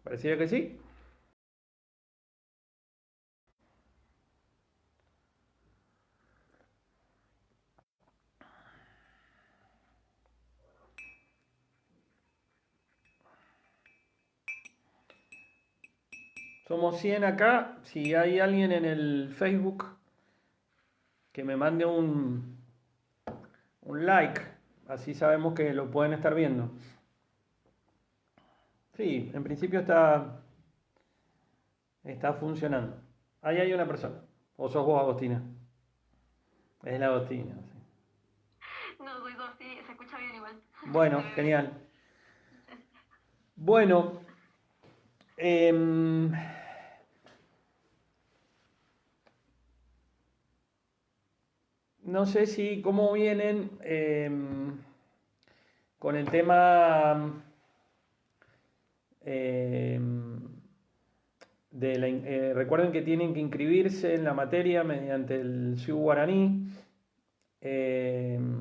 Parecía que sí. Somos 100 acá. Si hay alguien en el Facebook que me mande un like, así sabemos que lo pueden estar viendo. Sí, en principio está funcionando. Ahí hay una persona. ¿O sos vos, Agostina? Es la Agostina, sí. No, soy dos, sí, se escucha bien igual. Bueno, Se ve bien. genial. Bueno, em, no sé si cómo vienen con el tema em, recuerden que tienen que inscribirse en la materia mediante el SIU guaraní.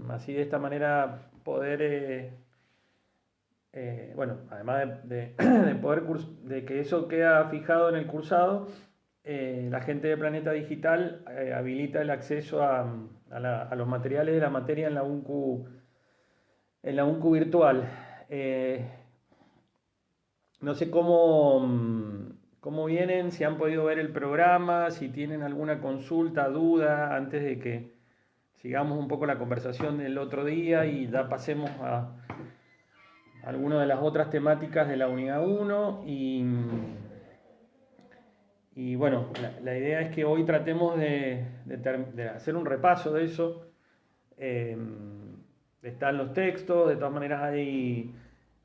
Así de esta manera poder, bueno, además de poder de que eso queda fijado en el cursado, la gente de Planeta Digital habilita el acceso a los materiales de la materia en la UNCU virtual. Eh, no sé cómo vienen, si han podido ver el programa, si tienen alguna consulta, duda, antes de que sigamos un poco la conversación del otro día y ya pasemos a algunas de las otras temáticas de la unidad uno. Y bueno, la idea es que hoy tratemos de hacer un repaso de eso. Eh, Están los textos, de todas maneras hay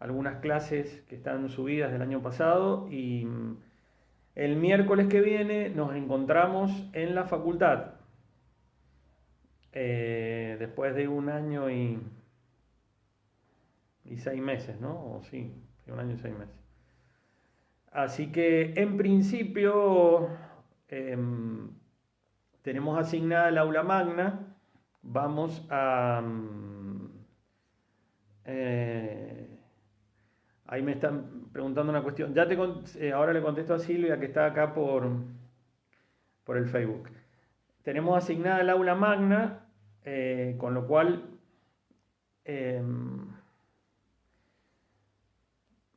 algunas clases que están subidas del año pasado y el miércoles que viene nos encontramos en la facultad, después de un año y 6 meses, ¿no? O sí, un año y 6 meses. Así que en principio em, tenemos asignada el aula magna. Vamos eh, ahí me están preguntando una cuestión. Ahora le contesto a Silvia que está acá por el Facebook. Tenemos asignada el aula magna, con lo cual em,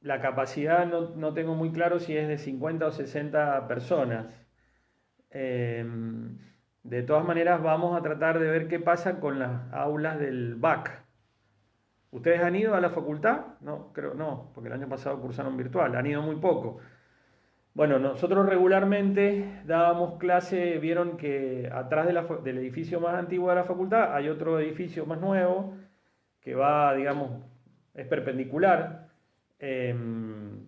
la capacidad no tengo muy claro si es de 50 o 60 personas. Em, de todas maneras, vamos a tratar de ver qué pasa con las aulas del BAC. ¿Ustedes han ido a la facultad? No, creo no, porque el año pasado cursaron virtual, han ido muy poco. Bueno, nosotros regularmente dábamos clase, vieron que atrás del edificio más antiguo de la facultad hay otro edificio más nuevo que va, digamos, es perpendicular. Em,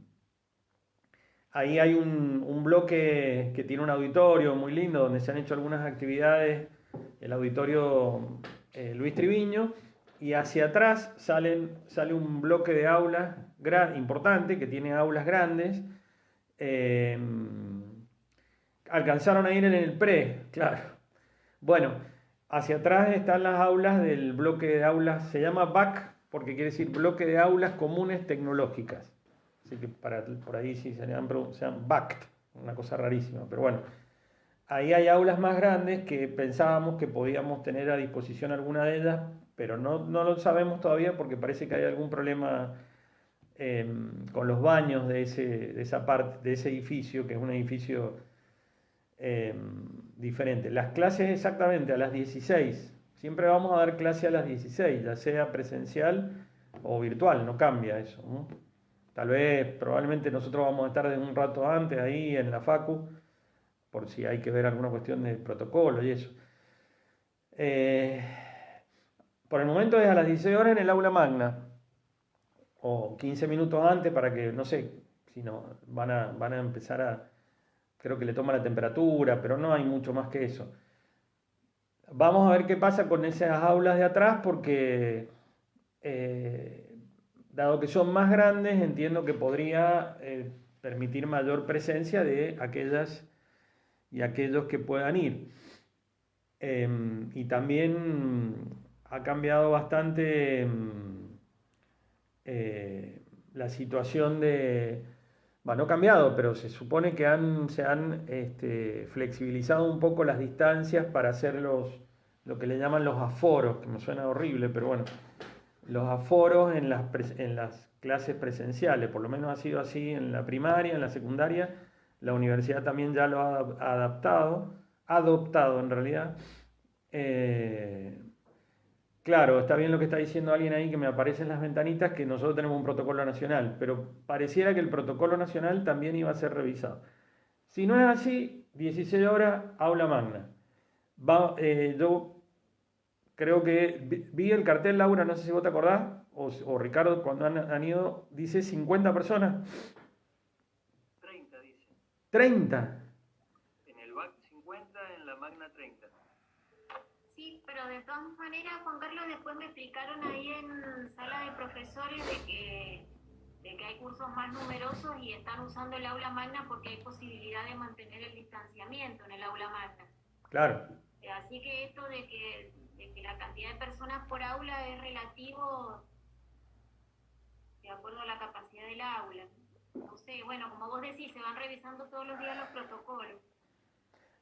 Ahí hay un bloque que tiene un auditorio muy lindo donde se han hecho algunas actividades, el auditorio Luis Triviño, y hacia atrás sale un bloque de aulas importante que tiene aulas grandes. Eh, Alcanzaron a ir en el pre, claro. Bueno, hacia atrás están las aulas del bloque de aulas, se llama BAC porque quiere decir bloque de aulas comunes tecnológicas. Así que por ahí sí se llaman BACT, una cosa rarísima, pero bueno. Ahí hay aulas más grandes que pensábamos que podíamos tener a disposición alguna de ellas, pero no lo sabemos todavía porque parece que hay algún problema con los baños de esa parte, de ese edificio, que es un edificio eh, diferente. Las clases exactamente a las 16. Siempre vamos a dar clase a las 16, ya sea presencial o virtual, no cambia eso, ¿no? Tal vez, probablemente nosotros vamos a estar de un rato antes ahí en la Facu, por si hay que ver alguna cuestión de protocolo y eso. Eh, por el momento es a las 16 horas en el aula magna, o 15 minutos antes para que, no sé, si no, van a empezar creo que le toma la temperatura, pero no hay mucho más que eso. Vamos a ver qué pasa con esas aulas de atrás porque, dado que son más grandes, entiendo que podría permitir mayor presencia de aquellas y aquellos que puedan ir. Y también ha cambiado bastante la situación no ha cambiado, pero se supone que se han flexibilizado un poco las distancias para hacer lo que le llaman los aforos, que me suena horrible, pero bueno, los aforos en las clases presenciales, por lo menos ha sido así en la primaria, en la secundaria, la universidad también ya lo ha adoptado en realidad. Claro, está bien lo que está diciendo alguien ahí que me aparece en las ventanitas, que nosotros tenemos un protocolo nacional, pero pareciera que el protocolo nacional también iba a ser revisado. Si no es así, 16 horas, aula magna. Yo creo que vi el cartel, Laura, no sé si vos te acordás, o Ricardo, cuando han ido, dice 50 personas. 30 dice. 30. En el BAC 50, en la magna 30. Sí, pero de todas maneras, Juan Carlos, después me explicaron ahí en sala de profesores de que hay cursos más numerosos y están usando el aula magna porque hay posibilidad de mantener el distanciamiento en el aula magna. Claro. Así que esto de que la cantidad de personas por aula es relativo de acuerdo a la capacidad del aula. No sé, bueno, como vos decís, se van revisando todos los días los protocolos.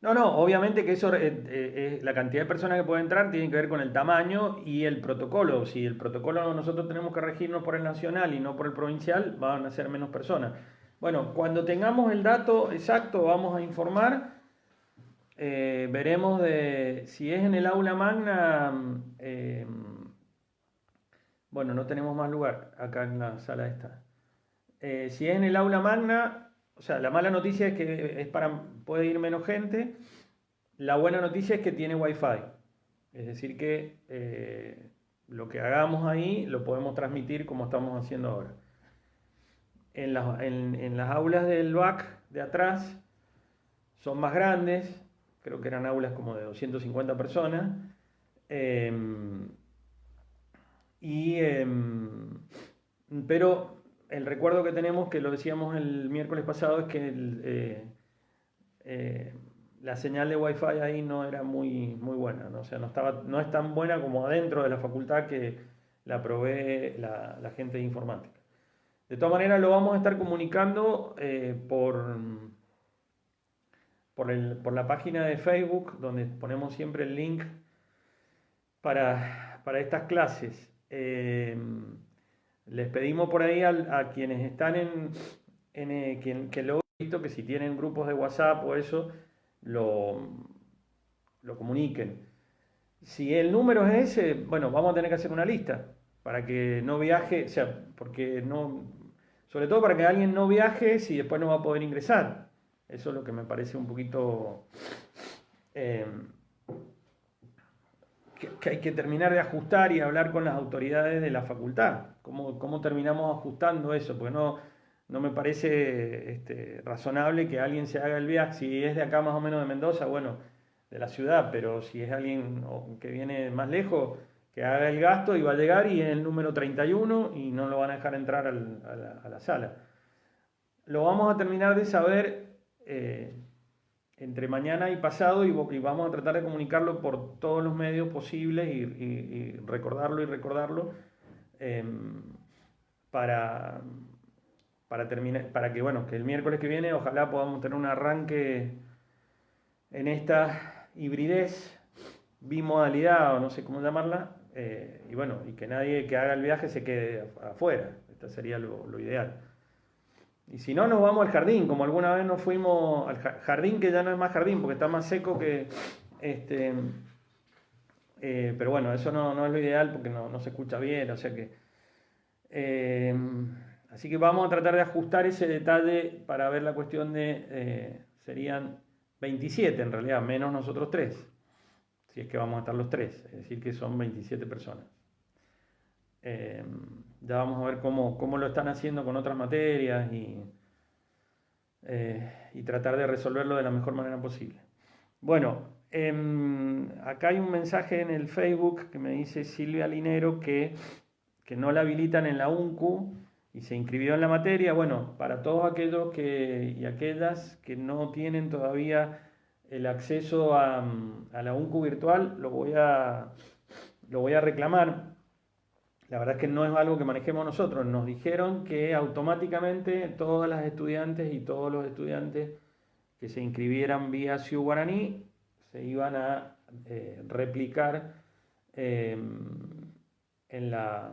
No, obviamente que eso, la cantidad de personas que pueden entrar tiene que ver con el tamaño y el protocolo. Si el protocolo nosotros tenemos que regirnos por el nacional y no por el provincial, van a ser menos personas. Bueno, cuando tengamos el dato exacto vamos a informar. Veremos si es en el aula magna. Bueno, no tenemos más lugar acá en la sala esta. Si es en el aula magna, o sea, la mala noticia es que puede ir menos gente. La buena noticia es que tiene Wi-Fi. Es decir que lo que hagamos ahí lo podemos transmitir como estamos haciendo ahora. En las aulas del BAC de atrás son más grandes, creo que eran aulas como de 250 personas. Pero el recuerdo que tenemos, que lo decíamos el miércoles pasado, es que la señal de Wi-Fi ahí no era muy buena, ¿no? O sea, no es tan buena como adentro de la facultad que la provee la gente de informática. De todas maneras, lo vamos a estar comunicando por la página de Facebook, donde ponemos siempre el link para estas clases. Les pedimos por ahí a quienes están que lo he visto, que si tienen grupos de WhatsApp o eso, lo comuniquen. Si el número es ese, bueno, vamos a tener que hacer una lista para que no viaje, o sea, sobre todo para que alguien no viaje si después no va a poder ingresar. Eso es lo que me parece un poquito que hay que terminar de ajustar y hablar con las autoridades de la facultad. ¿Cómo terminamos ajustando eso? Porque no me parece razonable que alguien se haga el viaje. Si es de acá más o menos de Mendoza, bueno, de la ciudad, pero si es alguien que viene más lejos, que haga el gasto y va a llegar y es el número 31 y no lo van a dejar entrar a la sala. Lo vamos a terminar de saber entre mañana y pasado y vamos a tratar de comunicarlo por todos los medios posibles y recordarlo para terminar, para que el miércoles que viene ojalá podamos tener un arranque en esta hibridez, bimodalidad o no sé cómo llamarla, y que nadie que haga el viaje se quede afuera. Esto sería lo ideal. Y si no, nos vamos al jardín, como alguna vez nos fuimos al jardín, que ya no es más jardín, porque está más seco que... pero bueno, eso no es lo ideal porque no se escucha bien, o sea que... así que vamos a tratar de ajustar ese detalle para ver la cuestión serían 27 en realidad, menos nosotros 3, si es que vamos a estar los 3, es decir que son 27 personas. Ya vamos a ver cómo lo están haciendo con otras materias y tratar de resolverlo de la mejor manera posible. Bueno, acá hay un mensaje en el Facebook que me dice Silvia Linero que no la habilitan en la UNCU y se inscribió en la materia. Bueno, para todos aquellos y aquellas que no tienen todavía el acceso a la UNCU virtual, lo voy a reclamar. La verdad es que no es algo que manejemos nosotros. Nos dijeron que automáticamente todas las estudiantes y todos los estudiantes que se inscribieran vía Ciu Guaraní se iban a replicar eh, en la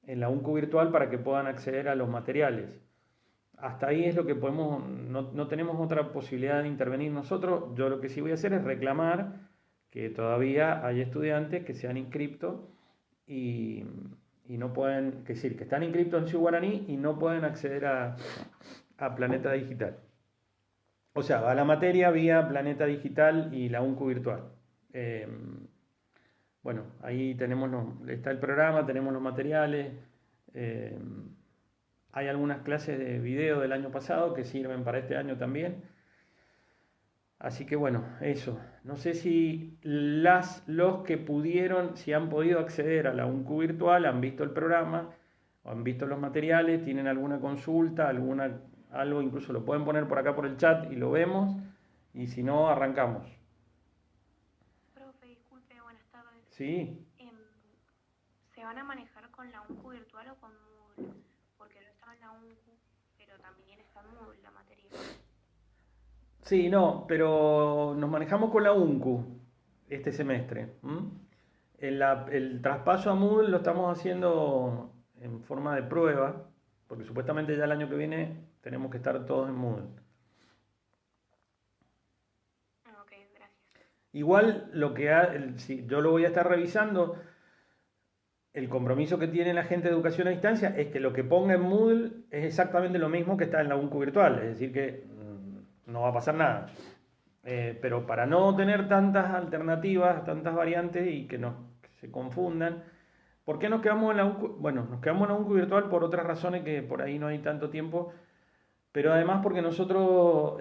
UNCU virtual para que puedan acceder a los materiales. Hasta ahí es lo que podemos, no tenemos otra posibilidad de intervenir nosotros. Yo lo que sí voy a hacer es reclamar que todavía hay estudiantes que se han inscrito y no pueden, es decir, que están inscritos en Ciu Guaraní y no pueden acceder a Planeta Digital. O sea, va la materia vía Planeta Digital y la UNCU virtual. Bueno, ahí está el programa, tenemos los materiales. Hay algunas clases de video del año pasado que sirven para este año también. Así que bueno, eso. No sé si los que pudieron, si han podido acceder a la UNCU virtual, han visto el programa o han visto los materiales, tienen alguna consulta, algo, incluso lo pueden poner por acá por el chat y lo vemos. Y si no, arrancamos. Profe, disculpe, buenas tardes. Sí. ¿Se van a manejar con la UNCU virtual o con Moodle? Porque yo estaba en la UNCU, pero también está en Moodle la materia. Sí, no, pero nos manejamos con la UNCU este semestre. El traspaso a Moodle lo estamos haciendo en forma de prueba, porque supuestamente ya el año que viene tenemos que estar todos en Moodle. Ok, gracias. Igual si yo lo voy a estar revisando. El compromiso que tiene la gente de educación a distancia es que lo que ponga en Moodle es exactamente lo mismo que está en la UNCU virtual, es decir que no va a pasar nada. Pero para no tener tantas alternativas, tantas variantes y que se confundan, ¿por qué nos quedamos en la UNCU? Bueno, nos quedamos en la UNCU virtual por otras razones que por ahí no hay tanto tiempo, pero además porque nosotros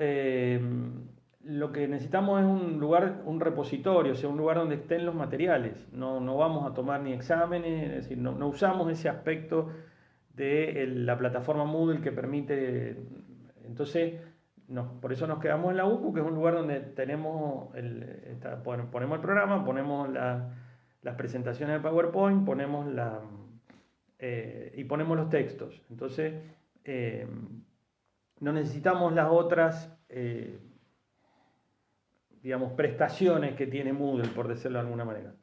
lo que necesitamos es un lugar, un repositorio, o sea, un lugar donde estén los materiales. No vamos a tomar ni exámenes, es decir, no usamos ese aspecto de la plataforma Moodle que permite. Entonces, por eso nos quedamos en la UCU, que es un lugar donde tenemos ponemos el programa, ponemos las presentaciones de PowerPoint, y ponemos los textos. Entonces, no necesitamos las otras digamos, prestaciones que tiene Moodle, por decirlo de alguna manera.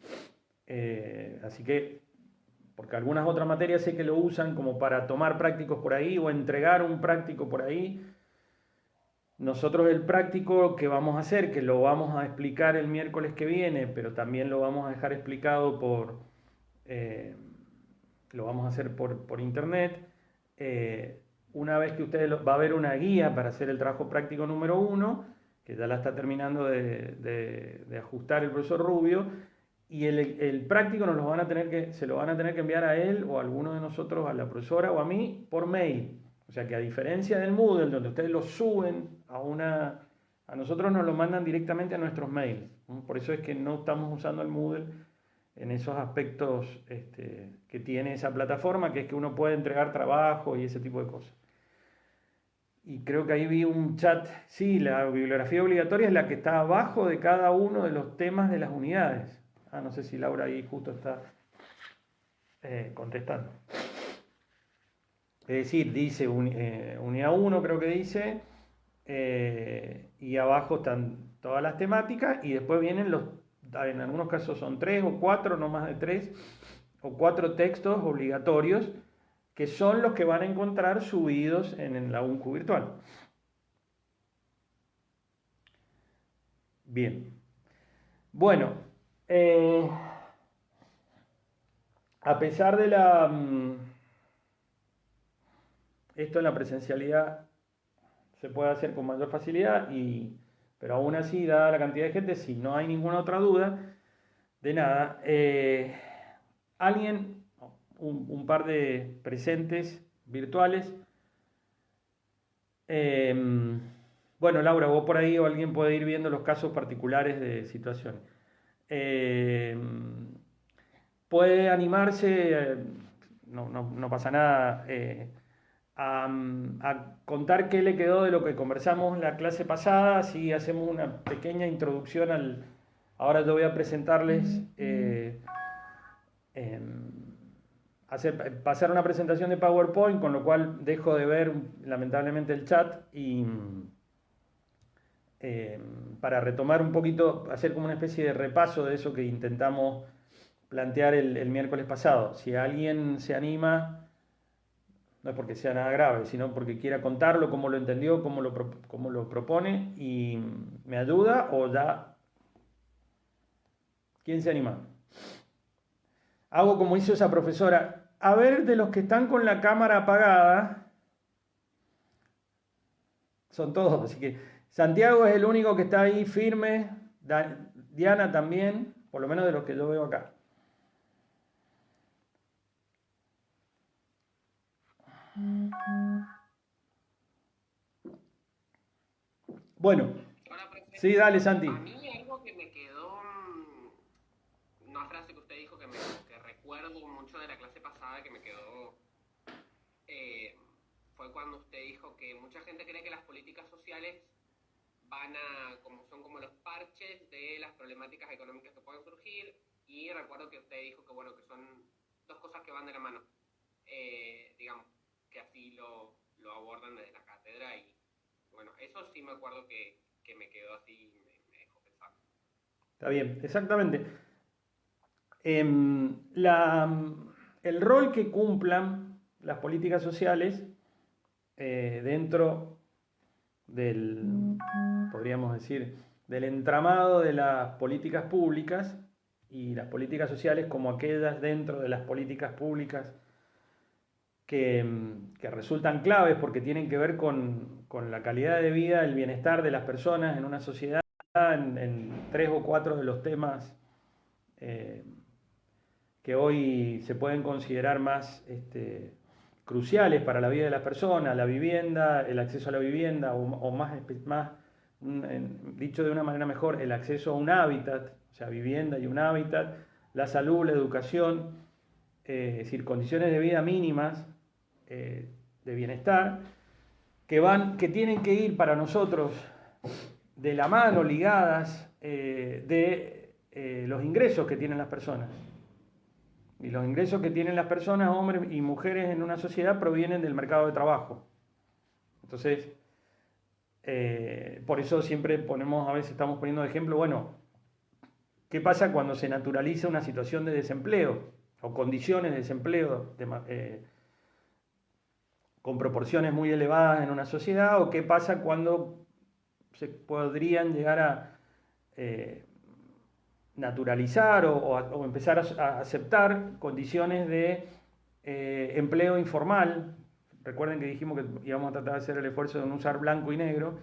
Así que, porque algunas otras materias sé que lo usan como para tomar prácticos por ahí o entregar un práctico por ahí. Nosotros el práctico que vamos a hacer, que lo vamos a explicar el miércoles que viene, pero también lo vamos a dejar explicado lo vamos a hacer por internet. Una vez que va a haber una guía para hacer el trabajo práctico número 1, que ya la está terminando de ajustar el profesor Rubio, y el práctico se lo van a tener que enviar a él o a alguno de nosotros, a la profesora o a mí, por mail. O sea que a diferencia del Moodle, donde ustedes lo suben a nosotros nos lo mandan directamente a nuestros mails. Por eso es que no estamos usando el Moodle en esos aspectos que tiene esa plataforma, que es que uno puede entregar trabajo y ese tipo de cosas. Y creo que ahí vi un chat. Sí, la bibliografía obligatoria es la que está abajo de cada uno de los temas de las unidades. No sé si Laura ahí justo está contestando. Es decir, dice unidad 1, creo que dice, y abajo están todas las temáticas, y después vienen en algunos casos son 3 o 4, no más de 3, o 4 textos obligatorios, que son los que van a encontrar subidos en la UNCU virtual. Bien. Bueno, a pesar de esto en la presencialidad se puede hacer con mayor facilidad, pero aún así, dada la cantidad de gente, si no hay ninguna otra duda, de nada, un par de presentes virtuales. Bueno, Laura, vos por ahí o alguien puede ir viendo los casos particulares de situaciones. Puede animarse, no pasa nada, a contar qué le quedó de lo que conversamos la clase pasada. Así hacemos una pequeña introducción ahora yo voy a presentarles pasar una presentación de PowerPoint, con lo cual dejo de ver lamentablemente el chat y para retomar un poquito, hacer como una especie de repaso de eso que intentamos plantear el miércoles pasado. Si alguien se anima, no es porque sea nada grave, sino porque quiera contarlo, cómo lo entendió, cómo lo propone y me ayuda, o ya... ¿Quién se anima? Hago como hizo esa profesora. A ver, de los que están con la cámara apagada, son todos, así que Santiago es el único que está ahí firme, Diana también, por lo menos de los que yo veo acá. Bueno, Ahora, profe, sí, dale, Santi. a mí algo que me quedó, una frase que usted dijo que recuerdo mucho de la clase pasada que me quedó, fue cuando usted dijo que mucha gente cree que las políticas sociales son como los parches de las problemáticas económicas que pueden surgir, y recuerdo que usted dijo que bueno, que son dos cosas que van de la mano, digamos, que así lo abordan desde la cátedra, y bueno, eso sí me acuerdo que me quedó así, me dejó pensando. Está bien, exactamente. El rol que cumplan las políticas sociales dentro del, podríamos decir, del entramado de las políticas públicas, y las políticas sociales como aquellas dentro de las políticas públicas que resultan claves porque tienen que ver con la calidad de vida, el bienestar de las personas en una sociedad, en 3 o 4 de los temas que hoy se pueden considerar más cruciales para la vida de las personas: la vivienda, el acceso a la vivienda, o más dicho de una manera mejor, el acceso a un hábitat, o sea, vivienda y un hábitat, la salud, la educación, es decir, condiciones de vida mínimas, de bienestar, que tienen que ir para nosotros de la mano, ligadas de los ingresos que tienen las personas. Y los ingresos que tienen las personas, hombres y mujeres en una sociedad, provienen del mercado de trabajo. Entonces, por eso siempre a veces estamos poniendo de ejemplo, bueno, ¿qué pasa cuando se naturaliza una situación de desempleo o condiciones de desempleo con proporciones muy elevadas en una sociedad? ¿O qué pasa cuando se podrían llegar a naturalizar o empezar a aceptar condiciones de empleo informal? Recuerden que dijimos que íbamos a tratar de hacer el esfuerzo de no usar blanco y negro.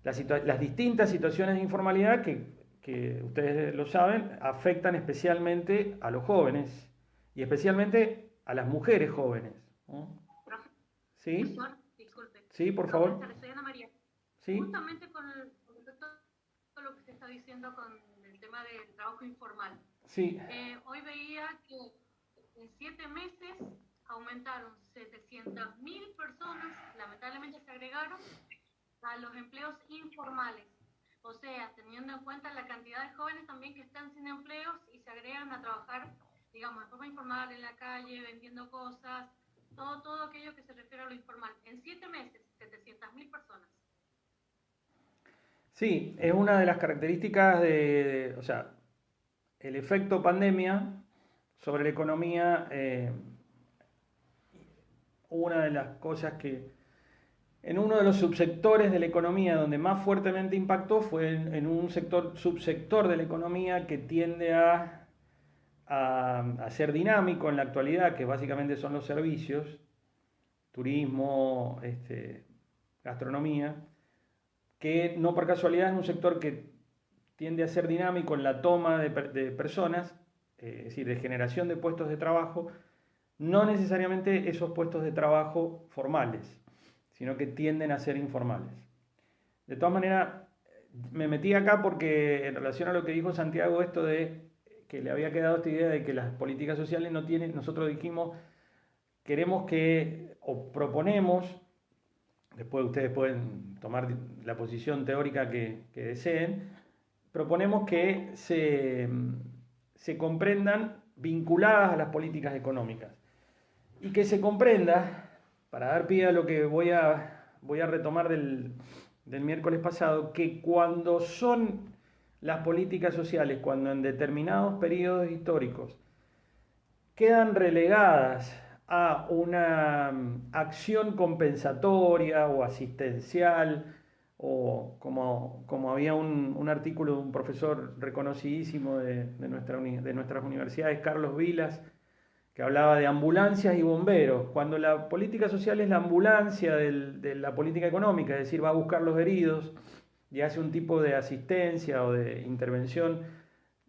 Las distintas situaciones de informalidad que ustedes lo saben, afectan especialmente a los jóvenes y especialmente a las mujeres jóvenes, ¿no? ¿Sí? Profesor, disculpe. Sí, por favor. Soy Ana María. Sí. Justamente con respecto a lo que se está diciendo con el tema del trabajo informal. Sí. Hoy veía que en 7 meses aumentaron 700.000 personas, lamentablemente se agregaron a los empleos informales. O sea, teniendo en cuenta la cantidad de jóvenes también que están sin empleos y se agregan a trabajar, digamos, de forma informal, en la calle, vendiendo cosas, todo aquello que se refiere a lo informal. En 7 meses, 700.000 personas. Sí, es una de las características o sea, el efecto pandemia sobre la economía. Una de las cosas que en uno de los subsectores de la economía donde más fuertemente impactó fue en un subsector de la economía que tiende a ser dinámico en la actualidad, que básicamente son los servicios, turismo, gastronomía, que no por casualidad es un sector que tiende a ser dinámico en la toma de personas, es decir, de generación de puestos de trabajo, no necesariamente esos puestos de trabajo formales, sino que tienden a ser informales. De todas maneras, me metí acá porque en relación a lo que dijo Santiago, esto de que le había quedado esta idea de que las políticas sociales no tienen, nosotros dijimos, queremos que, o proponemos, después ustedes pueden tomar la posición teórica que deseen, proponemos que se comprendan vinculadas a las políticas económicas. Y que se comprenda, para dar pie a lo que voy a retomar del miércoles pasado, que cuando son las políticas sociales, cuando en determinados periodos históricos quedan relegadas a una acción compensatoria o asistencial, o como había un artículo de un profesor reconocidísimo de nuestras universidades, Carlos Vilas, que hablaba de ambulancias y bomberos, cuando la política social es la ambulancia de la política económica, es decir, va a buscar los heridos y hace un tipo de asistencia o de intervención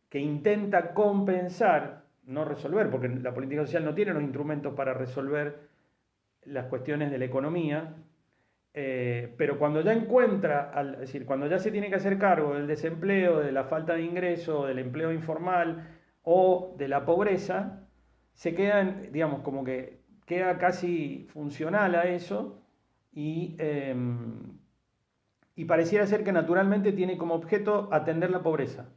que intenta compensar, no resolver, porque la política social no tiene los instrumentos para resolver las cuestiones de la economía, pero cuando ya encuentra, es decir, cuando ya se tiene que hacer cargo del desempleo, de la falta de ingreso, del empleo informal o de la pobreza, se queda, digamos, como que queda casi funcional a eso y pareciera ser que naturalmente tiene como objeto atender la pobreza.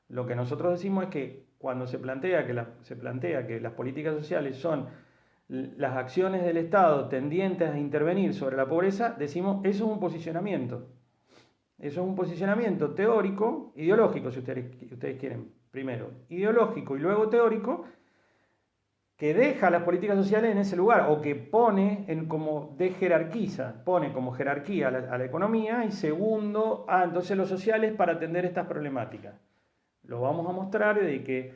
Lo que nosotros decimos es que cuando se plantea que las políticas sociales son las acciones del Estado tendientes a intervenir sobre la pobreza, decimos eso es un posicionamiento. Eso es un posicionamiento teórico, ideológico, si ustedes quieren, primero ideológico y luego teórico, que deja las políticas sociales en ese lugar, o que pone pone como jerarquía a la economía, y segundo, entonces los sociales para atender estas problemáticas. Lo vamos a mostrar de que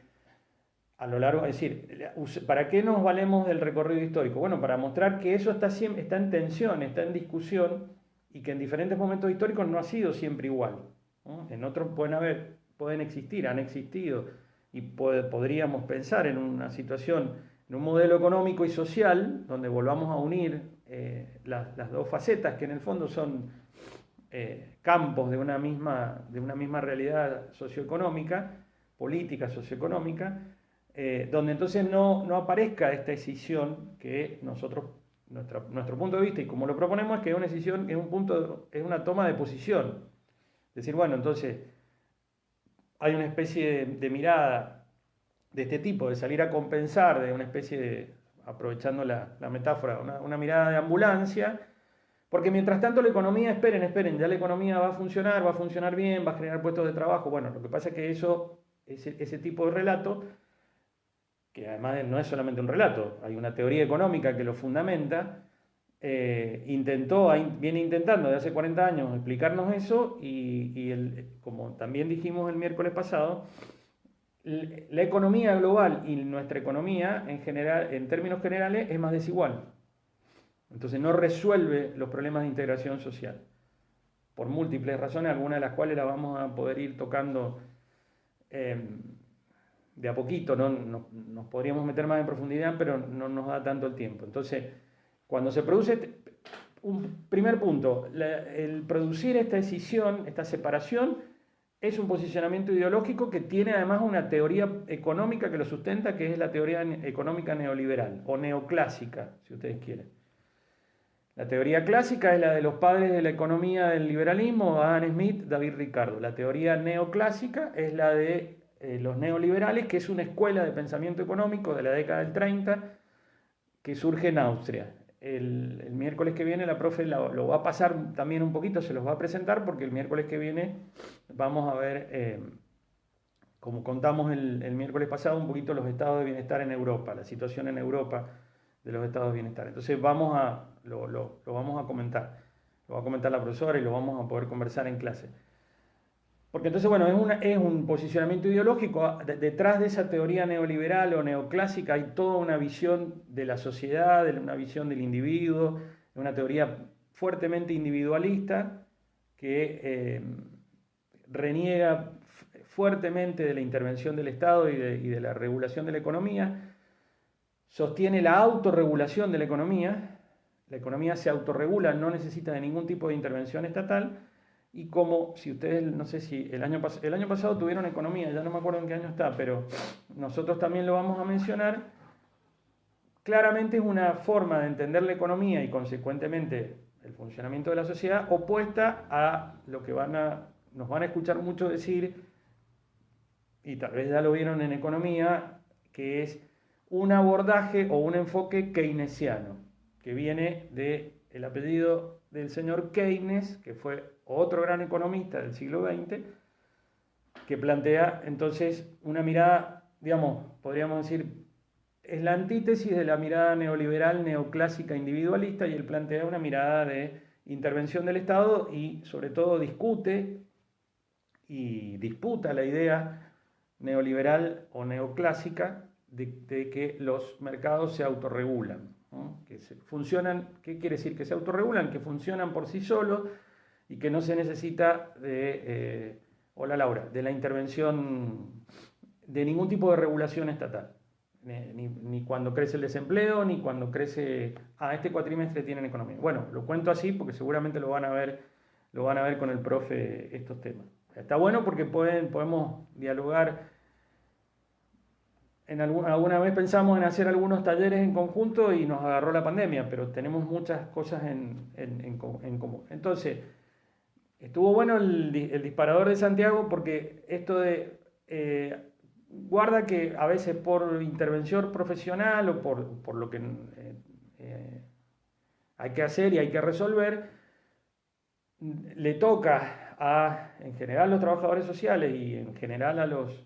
a lo largo, es decir, ¿para qué nos valemos del recorrido histórico? Bueno, para mostrar que eso está en tensión, está en discusión, y que en diferentes momentos históricos no ha sido siempre igual, ¿no? En otros pueden existir, han existido, y podríamos pensar en una situación, en un modelo económico y social, donde volvamos a unir las dos facetas, que en el fondo son campos de una misma realidad socioeconómica, política socioeconómica, donde entonces no aparezca esta escisión que nuestro punto de vista, y como lo proponemos, es que es una escisión, es una toma de posición. Es decir, bueno, entonces hay una especie de mirada de este tipo, de salir a compensar, de una especie de, aprovechando la metáfora, una mirada de ambulancia, porque mientras tanto la economía, esperen, ya la economía va a funcionar bien, va a generar puestos de trabajo. Bueno, lo que pasa es que ese tipo de relato, que además no es solamente un relato, hay una teoría económica que lo fundamenta, viene intentando de hace 40 años explicarnos eso, como también dijimos el miércoles pasado, la economía global y nuestra economía en general, en términos generales, es más desigual. Entonces no resuelve los problemas de integración social, por múltiples razones, algunas de las cuales las vamos a poder ir tocando de a poquito, ¿no? Nos podríamos meter más en profundidad, pero no nos da tanto el tiempo. Entonces, cuando se produce, un primer punto, el producir esta escisión, esta separación, es un posicionamiento ideológico que tiene además una teoría económica que lo sustenta, que es la teoría económica neoliberal, o neoclásica, si ustedes quieren. La teoría clásica es la de los padres de la economía del liberalismo, Adam Smith, David Ricardo. La teoría neoclásica es la de los neoliberales, que es una escuela de pensamiento económico de la década del 30 que surge en Austria. El miércoles que viene la profe lo va a pasar también un poquito, se los va a presentar, porque el miércoles que viene vamos a ver, como contamos el miércoles pasado, un poquito los estados de bienestar en Europa, la situación en Europa de los estados de bienestar. Entonces lo vamos a comentar, lo va a comentar la profesora y lo vamos a poder conversar en clase. Porque entonces, bueno, es un posicionamiento ideológico. Detrás de esa teoría neoliberal o neoclásica hay toda una visión de la sociedad, una visión del individuo, una teoría fuertemente individualista que reniega fuertemente de la intervención del Estado y de la regulación de la economía. Sostiene la autorregulación de la economía se autorregula, no necesita de ningún tipo de intervención estatal. Y como, si ustedes, no sé si el año pasado tuvieron economía, ya no me acuerdo en qué año está, pero nosotros también lo vamos a mencionar, claramente es una forma de entender la economía y consecuentemente el funcionamiento de la sociedad opuesta a lo que nos van a escuchar mucho decir, y tal vez ya lo vieron en economía, que es un abordaje o un enfoque keynesiano, que viene del apellido del señor Keynes, que fue otro gran economista del siglo XX, que plantea entonces una mirada, digamos, podríamos decir, es la antítesis de la mirada neoliberal, neoclásica, individualista, y él plantea una mirada de intervención del Estado y sobre todo discute y disputa la idea neoliberal o neoclásica de que los mercados se autorregulan, ¿no? Funcionan. ¿Qué quiere decir que se autorregulan? Que funcionan por sí solos y que no se necesita de, hola Laura, de la intervención de ningún tipo de regulación estatal. Ni cuando crece el desempleo, ni cuando crece, este cuatrimestre tienen economía. Bueno, lo cuento así porque seguramente lo van a ver con el profe estos temas. Está bueno porque podemos dialogar. Alguna vez pensamos en hacer algunos talleres en conjunto y nos agarró la pandemia, pero tenemos muchas cosas en común. Entonces, estuvo bueno el disparador de Santiago porque esto de guarda que a veces por intervención profesional o por lo que hay que hacer y hay que resolver, le toca en general los trabajadores sociales y en general a los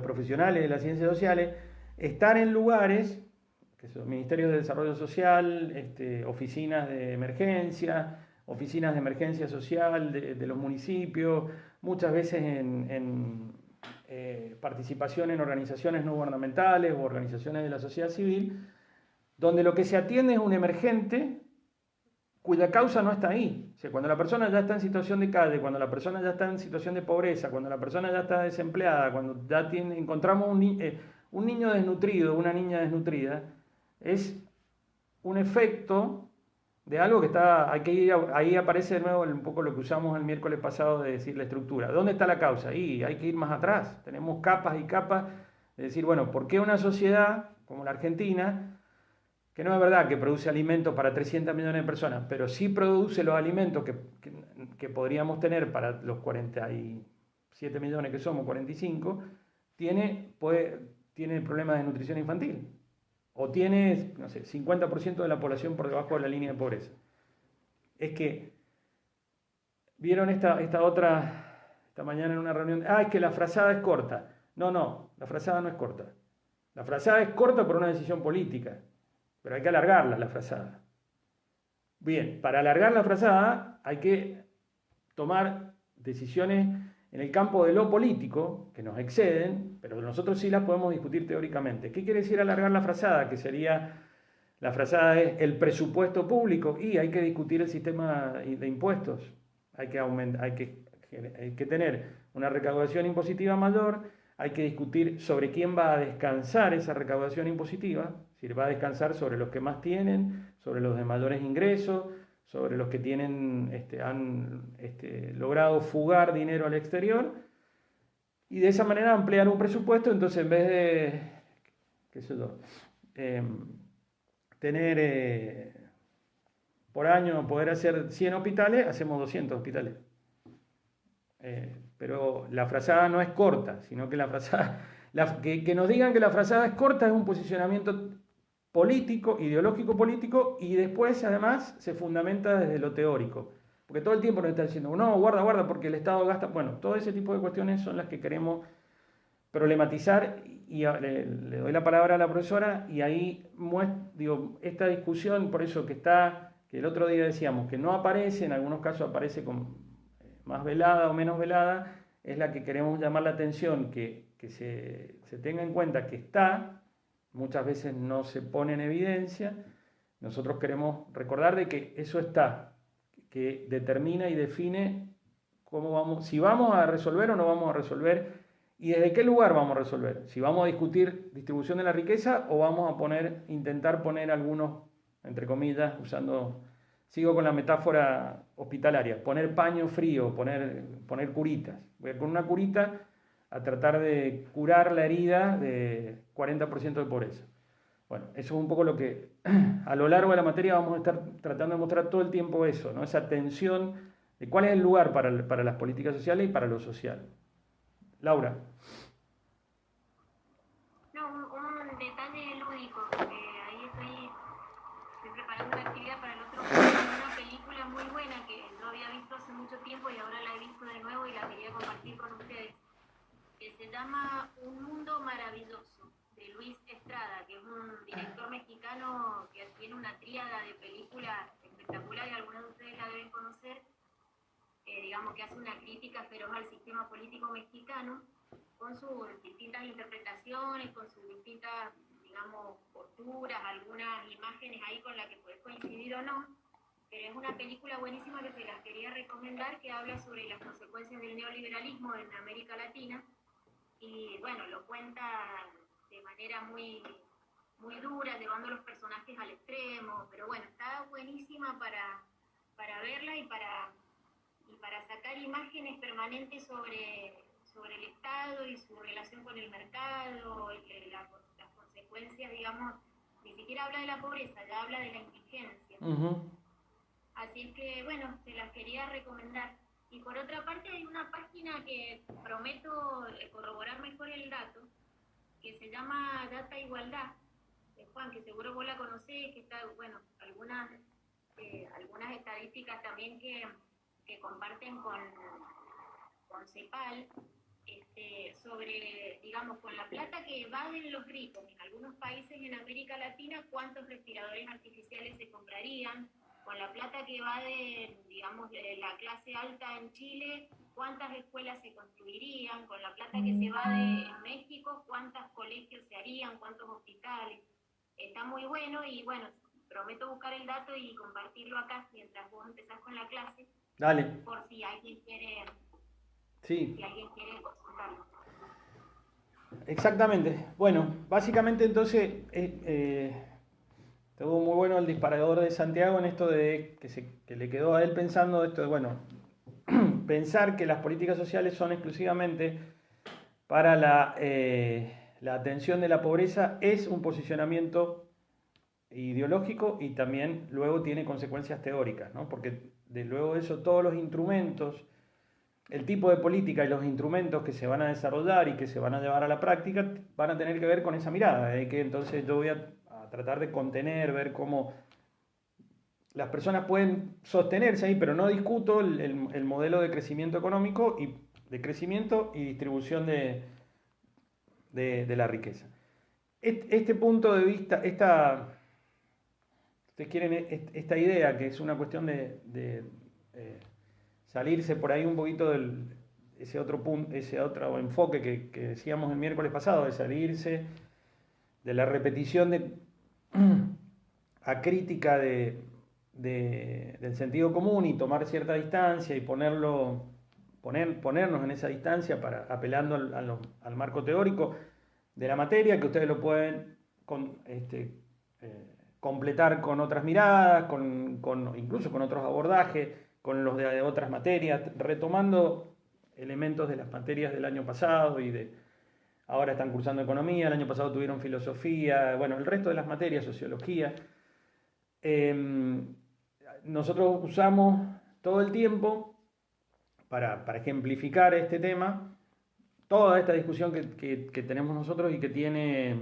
profesionales de las ciencias sociales, estar en lugares, que son ministerios de desarrollo social, oficinas de emergencia social de los municipios, muchas veces en participación en organizaciones no gubernamentales o organizaciones de la sociedad civil, donde lo que se atiende es un emergente cuya causa no está ahí. O sea, cuando la persona ya está en situación de calle, cuando la persona ya está en situación de pobreza, cuando la persona ya está desempleada, cuando ya encontramos un niño desnutrido, una niña desnutrida, es un efecto de algo que ahí aparece de nuevo un poco lo que usamos el miércoles pasado de decir la estructura. ¿Dónde está la causa? Ahí hay que ir más atrás. Tenemos capas y capas de decir, bueno, ¿por qué una sociedad como la Argentina, que no es verdad que produce alimentos para 300 millones de personas, pero sí produce los alimentos que podríamos tener para los 47 millones que somos, 45, tiene problemas de nutrición infantil? O tiene, no sé, 50% de la población por debajo de la línea de pobreza. Es que, ¿vieron esta mañana en una reunión? Es que la frazada es corta. No, la frazada no es corta. La frazada es corta por una decisión política, pero hay que alargarla, la frazada. Bien, para alargar la frazada hay que tomar decisiones en el campo de lo político, que nos exceden, pero nosotros sí las podemos discutir teóricamente. ¿Qué quiere decir alargar la frazada? La frazada es el presupuesto público y hay que discutir el sistema de impuestos. Hay que tener una recaudación impositiva mayor, hay que discutir sobre quién va a descansar esa recaudación impositiva, si va a descansar sobre los que más tienen, sobre los de mayores ingresos, sobre los que han logrado fugar dinero al exterior, y de esa manera ampliar un presupuesto. Entonces, en vez de, tener por año poder hacer 100 hospitales, hacemos 200 hospitales. Pero la frazada no es corta, sino que la frazada, que nos digan que la frazada es corta es un posicionamiento político, ideológico político, y después además se fundamenta desde lo teórico, porque todo el tiempo nos está diciendo, no, guarda, porque el Estado gasta. Bueno, todo ese tipo de cuestiones son las que queremos problematizar, y le doy la palabra a la profesora, y ahí esta discusión, por eso que el otro día decíamos que no aparece, en algunos casos aparece más velada o menos velada, es la que queremos llamar la atención, que se tenga en cuenta que muchas veces no se pone en evidencia. Nosotros queremos recordar de que eso está, que determina y define si vamos a resolver o no vamos a resolver, y desde qué lugar vamos a resolver. Si vamos a discutir distribución de la riqueza o vamos a intentar poner algunos, entre comillas, sigo con la metáfora hospitalaria, poner paño frío, poner curitas. Voy a con una curita a tratar de curar la herida de 40% de pobreza. Bueno, eso es un poco lo que a lo largo de la materia vamos a estar tratando de mostrar todo el tiempo, eso, ¿no? Esa tensión de cuál es el lugar para las políticas sociales y para lo social. Laura. había visto hace mucho tiempo y ahora la he visto de nuevo y la quería compartir con ustedes, que se llama Un Mundo Maravilloso, de Luis Estrada, que es un director mexicano que tiene una tríada de películas espectaculares, algunos de ustedes la deben conocer, digamos que hace una crítica feroz al sistema político mexicano, con sus distintas interpretaciones, con sus distintas, digamos, posturas, algunas imágenes ahí con las que puedes coincidir o no, pero es una película buenísima que se las quería recomendar, que habla sobre las consecuencias del neoliberalismo en América Latina, y bueno, lo cuenta de manera muy, muy dura, llevando a los personajes al extremo, pero bueno, está buenísima para verla y para sacar imágenes permanentes sobre el Estado y su relación con el mercado, las consecuencias, digamos, ni siquiera habla de la pobreza, ya habla de la indigencia. Uh-huh. Así es que, bueno, se las quería recomendar. Y por otra parte hay una página que prometo corroborar mejor el dato, que se llama Data Igualdad, Juan, que seguro vos la conocés, que está, bueno, algunas estadísticas también que comparten con CEPAL, sobre, digamos, con la plata que evaden los ricos en algunos países en América Latina, cuántos respiradores artificiales se comprarían, con la plata que evade, digamos, la clase alta en Chile, cuántas escuelas se construirían, con la plata que se evade en México, cuántos colegios se harían, cuántos hospitales. Está muy bueno y bueno, prometo buscar el dato y compartirlo acá mientras vos empezás con la clase. Dale. Por si alguien quiere, sí. Si alguien quiere consultarlo. Exactamente. Bueno, básicamente entonces estuvo muy bueno el disparador de Santiago en esto de que le quedó a él pensando esto de, bueno, pensar que las políticas sociales son exclusivamente para la atención de la pobreza es un posicionamiento ideológico y también luego tiene consecuencias teóricas, ¿no? Porque luego de eso todos los instrumentos, el tipo de política y los instrumentos que se van a desarrollar y que se van a llevar a la práctica van a tener que ver con esa mirada, de que entonces yo voy a tratar de contener, ver cómo las personas pueden sostenerse ahí, pero no discuto el modelo de crecimiento económico y de crecimiento y distribución de la riqueza. Este punto de vista, esta idea que es una cuestión de salirse por ahí un poquito ese otro enfoque que decíamos el miércoles pasado, de salirse de la repetición acrítica del sentido común y tomar cierta distancia y ponernos en esa distancia apelando al marco teórico de la materia, que ustedes lo pueden completar con otras miradas, incluso con otros abordajes, con los de otras materias, retomando elementos de las materias del año pasado ahora están cursando economía, el año pasado tuvieron filosofía, bueno, el resto de las materias, sociología. Nosotros usamos todo el tiempo para ejemplificar este tema, toda esta discusión que tenemos nosotros y que tiene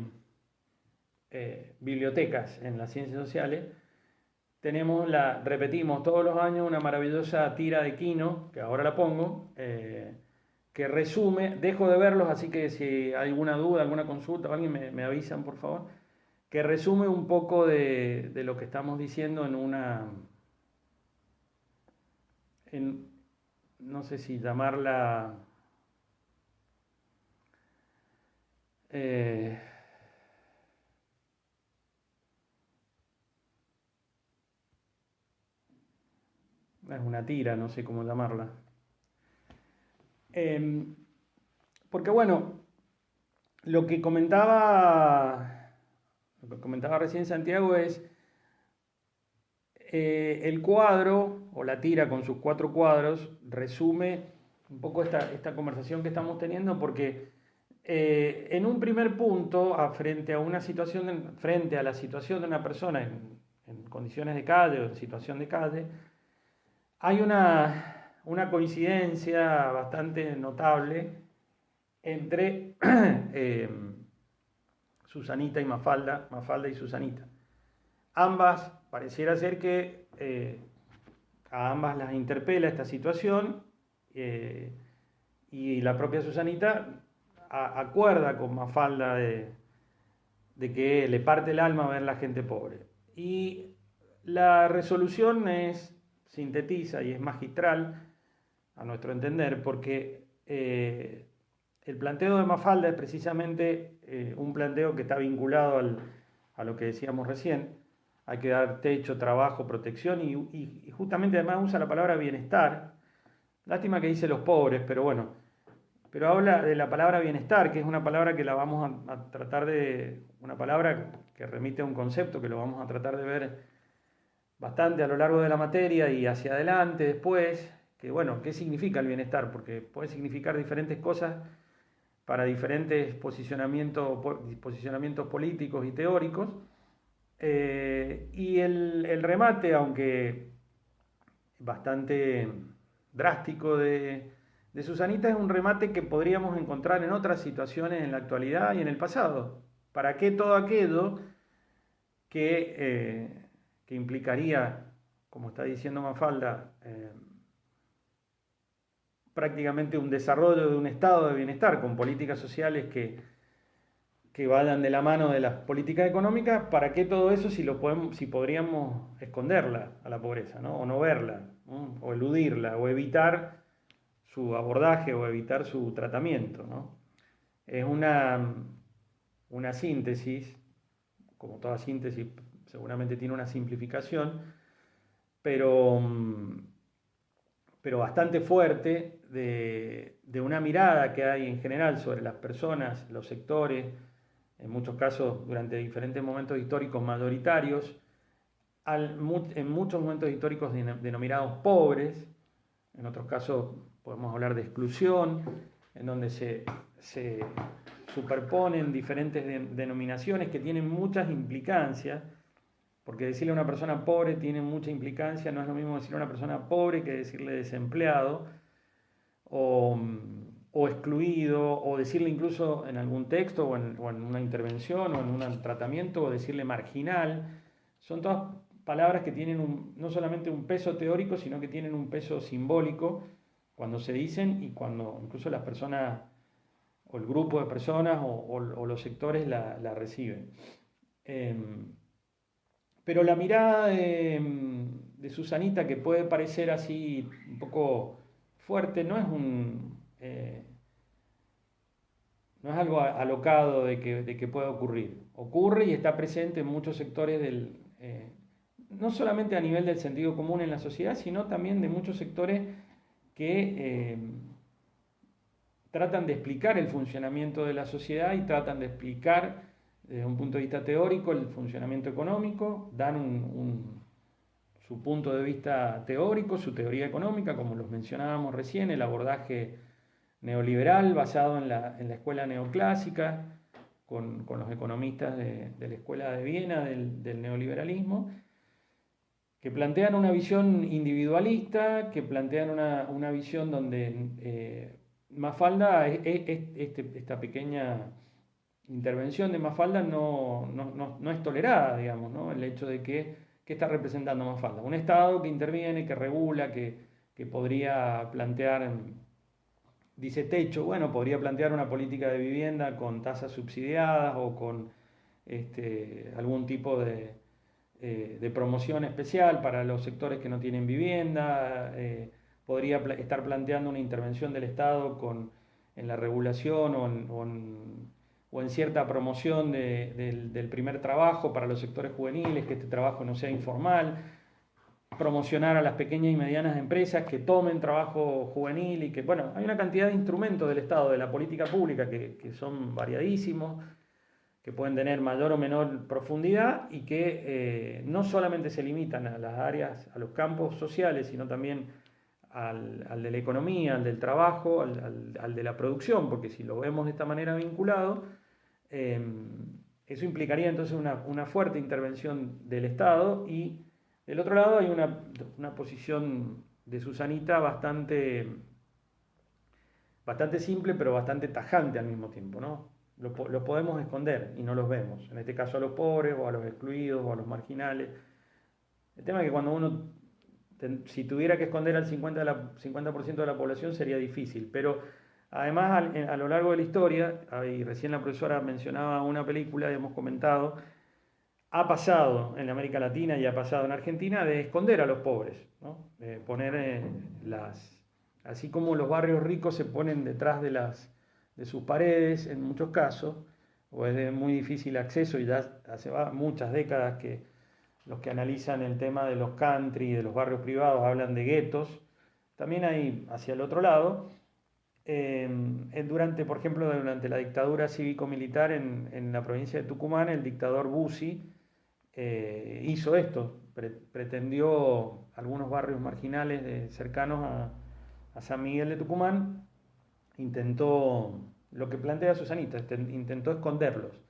bibliotecas en las ciencias sociales. Repetimos todos los años una maravillosa tira de Quino, que ahora la pongo, que resume, dejo de verlos, así que si hay alguna duda, alguna consulta o alguien me avisan, por favor, que resume un poco de lo que estamos diciendo no sé si llamarla es una tira, no sé cómo llamarla. Porque bueno, lo que comentaba recién Santiago es el cuadro o la tira con sus 4 cuadros resume un poco esta conversación que estamos teniendo, porque en un primer punto, frente a la situación de una persona en condiciones de calle o en situación de calle, hay una coincidencia bastante notable entre Susanita y Mafalda y Susanita. Ambas pareciera ser que a ambas las interpela esta situación, y la propia Susanita acuerda con Mafalda de que le parte el alma ver la gente pobre. Y la resolución sintetiza y es magistral, a nuestro entender, porque el planteo de Mafalda es precisamente un planteo que está vinculado a lo que decíamos recién. Hay que dar techo, trabajo, protección y justamente además usa la palabra bienestar. Lástima que dice los pobres, pero bueno. Pero habla de la palabra bienestar, que es una palabra que la vamos a tratar una palabra que remite a un concepto que lo vamos a tratar de ver bastante a lo largo de la materia y hacia adelante después, que bueno, ¿qué significa el bienestar? Porque puede significar diferentes cosas para diferentes posicionamientos políticos y teóricos. Y el remate, aunque bastante drástico de Susanita, es un remate que podríamos encontrar en otras situaciones en la actualidad y en el pasado. ¿Para qué todo aquello que implicaría, como está diciendo Mafalda, prácticamente un desarrollo de un estado de bienestar con políticas sociales que vayan de la mano de las políticas económicas? ¿Para qué todo eso si podríamos esconderla a la pobreza, ¿no? O no verla, ¿no? O eludirla, o evitar su abordaje, o evitar su tratamiento, ¿no? Es una síntesis, como toda síntesis seguramente tiene una simplificación, pero bastante fuerte de una mirada que hay en general sobre las personas, los sectores, en muchos casos durante diferentes momentos históricos mayoritarios, en muchos momentos históricos denominados pobres, en otros casos podemos hablar de exclusión, en donde se superponen diferentes denominaciones que tienen muchas implicancias, porque decirle a una persona pobre tiene mucha implicancia. No es lo mismo decirle a una persona pobre que decirle desempleado, o excluido, o decirle incluso en algún texto o en una intervención o en un tratamiento, o decirle marginal. Son todas palabras que tienen no solamente un peso teórico, sino que tienen un peso simbólico cuando se dicen y cuando incluso las personas o el grupo de personas o los sectores la reciben. Pero la mirada de Susanita, que puede parecer así un poco fuerte, no es algo alocado de que pueda ocurrir. Ocurre y está presente en muchos sectores no solamente a nivel del sentido común en la sociedad, sino también de muchos sectores que tratan de explicar el funcionamiento de la sociedad y tratan de explicar desde un punto de vista teórico el funcionamiento económico, dan su punto de vista teórico, su teoría económica, como los mencionábamos recién, el abordaje neoliberal basado en la escuela neoclásica, con los economistas de la escuela de Viena del neoliberalismo, que plantean una visión individualista, que plantean una visión donde Mafalda, esta pequeña intervención de Mafalda no es tolerada, digamos, ¿no? El hecho de ¿qué está representando Mafalda? Un Estado que interviene, que regula, que podría plantear, dice techo, bueno, podría plantear una política de vivienda con tasas subsidiadas o con algún tipo de promoción especial para los sectores que no tienen vivienda. Podría estar planteando una intervención del Estado en la regulación o en cierta promoción del primer trabajo para los sectores juveniles, que este trabajo no sea informal, promocionar a las pequeñas y medianas empresas que tomen trabajo juvenil y que, bueno, hay una cantidad de instrumentos del Estado, de la política pública, que son variadísimos, que pueden tener mayor o menor profundidad y que no solamente se limitan a las áreas, a los campos sociales, sino también al de la economía, al del trabajo, al de la producción, porque si lo vemos de esta manera vinculado, eso implicaría entonces una fuerte intervención del Estado, y del otro lado hay una posición de Susanita bastante simple, pero bastante tajante al mismo tiempo, ¿no? Lo podemos esconder y no los vemos, en este caso a los pobres o a los excluidos o a los marginales. El tema es que cuando uno si tuviera que esconder al 50% de la población sería difícil, pero además a lo largo de la historia, y recién la profesora mencionaba una película, hemos comentado, ha pasado en América Latina y ha pasado en Argentina de esconder a los pobres, ¿no? De poner así como los barrios ricos se ponen detrás de sus paredes en muchos casos, o es de muy difícil acceso, y ya hace muchas décadas que los que analizan el tema de los country, de los barrios privados, hablan de guetos. También hay hacia el otro lado, por ejemplo, durante la dictadura cívico-militar en la provincia de Tucumán, el dictador Bussi hizo esto, pretendió algunos barrios marginales cercanos a San Miguel de Tucumán, intentó, lo que plantea Susanita, intentó esconderlos.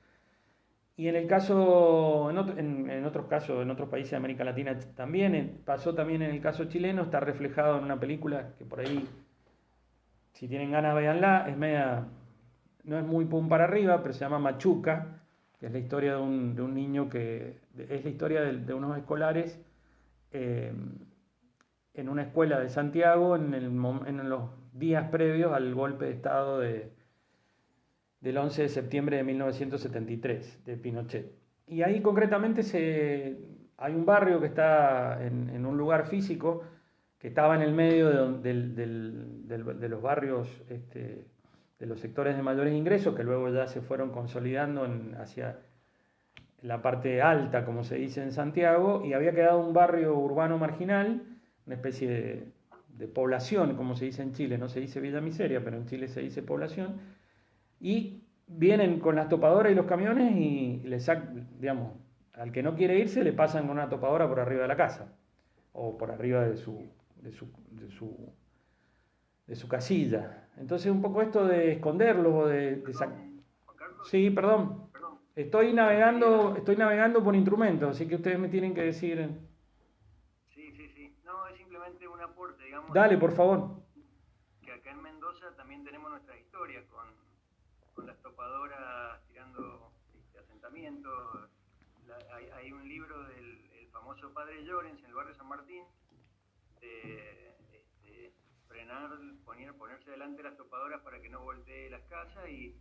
Y en el caso, en otros casos, en otros países de América Latina también, pasó también en el caso chileno, está reflejado en una película que por ahí, si tienen ganas, véanla, no es muy pum para arriba, pero se llama Machuca, que es la historia de un niño es la historia de unos escolares en una escuela de Santiago en los días previos al golpe de Estado del 11 de septiembre de 1973, de Pinochet. Y ahí concretamente hay un barrio que está en un lugar físico, que estaba en el medio de los barrios, de los sectores de mayores ingresos, que luego ya se fueron consolidando hacia la parte alta, como se dice en Santiago, y había quedado un barrio urbano marginal, una especie de población, como se dice en Chile, no se dice Villa Miseria, pero en Chile se dice población, y vienen con las topadoras y los camiones y digamos, al que no quiere irse le pasan con una topadora por arriba de la casa, o por arriba de su casilla. Entonces un poco esto de esconderlos o Sí, perdón. Estoy navegando por instrumentos, así que ustedes me tienen que decir. Sí. No, es simplemente un aporte, digamos. Dale, por favor. Que acá en Mendoza también tenemos nuestras historias con las topadoras tirando asentamientos. Hay un libro del famoso padre Llorens en el barrio San Martín, de frenar, ponerse delante de las topadoras para que no voltee las casas y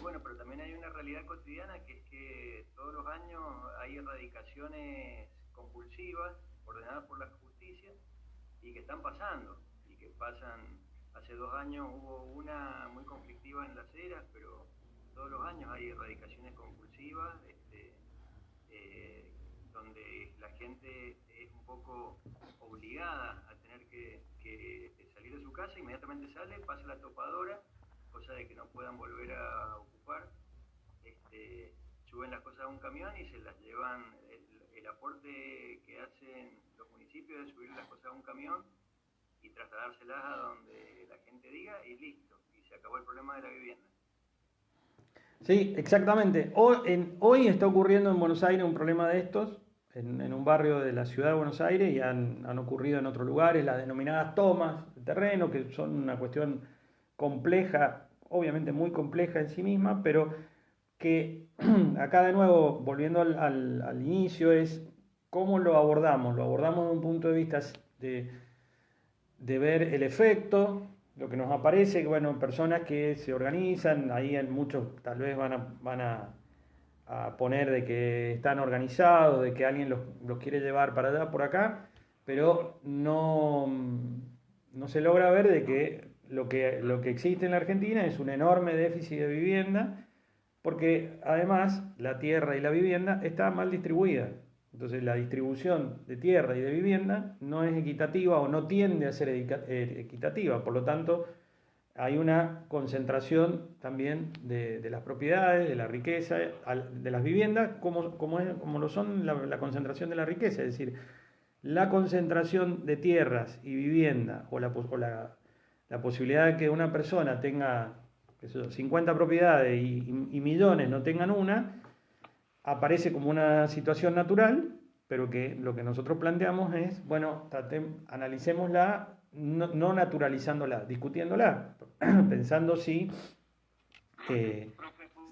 bueno, pero también hay una realidad cotidiana que es que todos los años hay erradicaciones compulsivas ordenadas por la justicia y que están pasando y que pasan. Hace 2 años hubo una muy conflictiva en Las Heras, pero todos los años hay erradicaciones compulsivas donde la gente es un poco obligada a tener que salir de su casa, inmediatamente sale, pasa la topadora, cosa de que no puedan volver a ocupar, suben las cosas a un camión y se las llevan. El aporte que hacen los municipios de subir las cosas a un camión y trasladárselas a donde la gente diga y listo, y se acabó el problema de la vivienda. Sí, exactamente. Hoy está ocurriendo en Buenos Aires un problema de estos, en un barrio de la ciudad de Buenos Aires, y han ocurrido en otros lugares, las denominadas tomas de terreno, que son una cuestión compleja, obviamente muy compleja en sí misma, pero que acá de nuevo, volviendo al inicio, es cómo lo abordamos. Lo abordamos desde un punto de vista de ver el efecto, lo que nos aparece, bueno, personas que se organizan, ahí en muchos tal vez van a poner de que están organizados, de que alguien los quiere llevar para allá, por acá, pero no se logra ver de que lo que existe en la Argentina es un enorme déficit de vivienda, porque además la tierra y la vivienda está mal distribuida. Entonces la distribución de tierra y de vivienda no es equitativa o no tiende a ser equitativa, por lo tanto hay una concentración también de las propiedades, de la riqueza, de las viviendas, como lo son la concentración de la riqueza, es decir, la concentración de tierras y vivienda o la posibilidad de que una persona tenga 50 propiedades y millones no tengan una, aparece como una situación natural, pero que lo que nosotros planteamos es, bueno, analicémosla, no naturalizándola, discutiéndola, pensando si...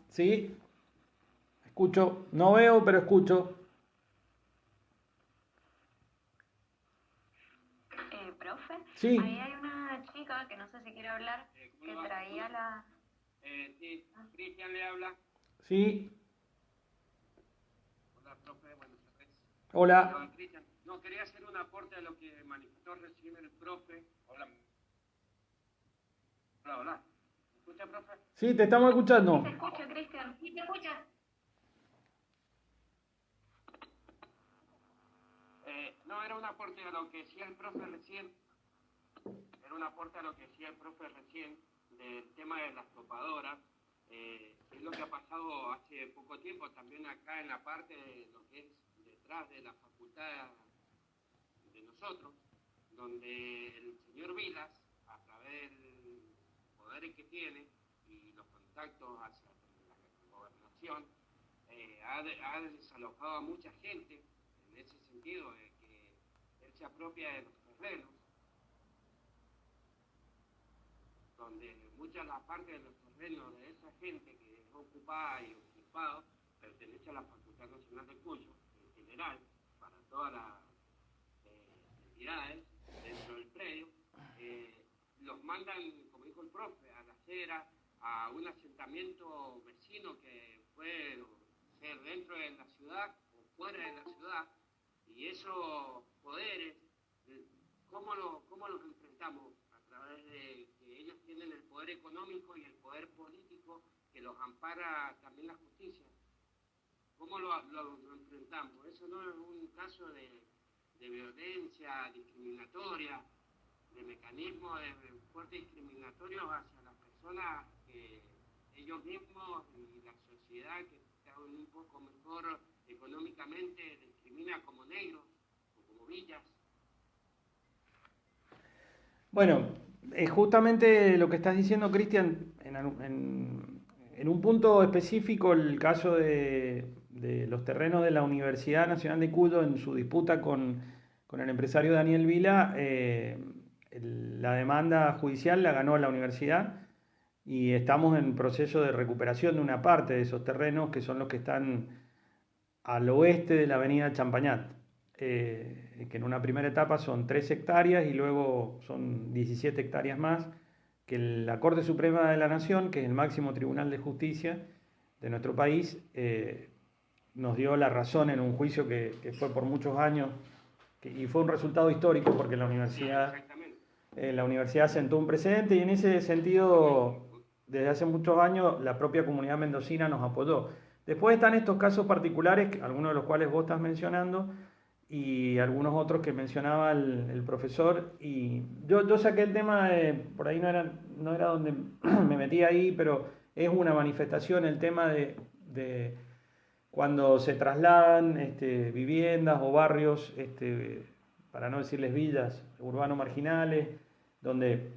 sí, escucho, no veo, pero escucho. profe. Sí. Ahí hay una chica que no sé si quiere hablar, que traía la... Sí, Cristian le habla. Sí. Hola, profe, buenas tardes. Hola. Cristian. No, quería hacer un aporte a lo que manifestó recién el profe. Hola. Hola. ¿Me escucha, profe? Sí, te estamos escuchando. Sí, te escucho, Cristian. Sí, te escuchas. No, era un aporte a lo que decía el profe recién. Del tema de las topadoras. Es lo que ha pasado hace poco tiempo también acá en la parte de lo que es detrás de la facultad de nosotros, donde el señor Vilas, a través del poder que tiene y los contactos hacia la gobernación, ha desalojado a mucha gente en ese sentido, de que él se apropia de los terrenos, donde mucha la parte de los terrenos de esa gente que es ocupada y ocupada pertenece a la Facultad Nacional de Cuyo, en general, para todas las entidades dentro del predio, los mandan, como dijo el profe, a la acera, a un asentamiento vecino que puede ser dentro de la ciudad o fuera de la ciudad, y esos poderes, ¿cómo los enfrentamos? A través de que ellos tienen el poder económico y el poder político que los ampara también la justicia. ¿Cómo lo enfrentamos? Eso no es un caso de violencia discriminatoria, de mecanismos de fuerte discriminatorio hacia las personas que ellos mismos y la sociedad que está un poco mejor económicamente discrimina como negros o como villas. Bueno, justamente lo que estás diciendo, Cristian, en un punto específico, el caso de los terrenos de la Universidad Nacional de Cuyo en su disputa con el empresario Daniel Vila, la demanda judicial la ganó la universidad y estamos en proceso de recuperación de una parte de esos terrenos que son los que están al oeste de la avenida Champañat. Que en una primera etapa son 3 hectáreas y luego son 17 hectáreas más, que la Corte Suprema de la Nación, que es el máximo tribunal de justicia de nuestro país, nos dio la razón en un juicio que fue por muchos años y fue un resultado histórico porque la universidad sentó un precedente y en ese sentido, desde hace muchos años, la propia comunidad mendocina nos apoyó. Después están estos casos particulares, algunos de los cuales vos estás mencionando, y algunos otros que mencionaba el profesor, y yo saqué el tema, por ahí no era donde me metí ahí, pero es una manifestación el tema de cuando se trasladan viviendas o barrios, para no decirles villas, urbanos marginales, donde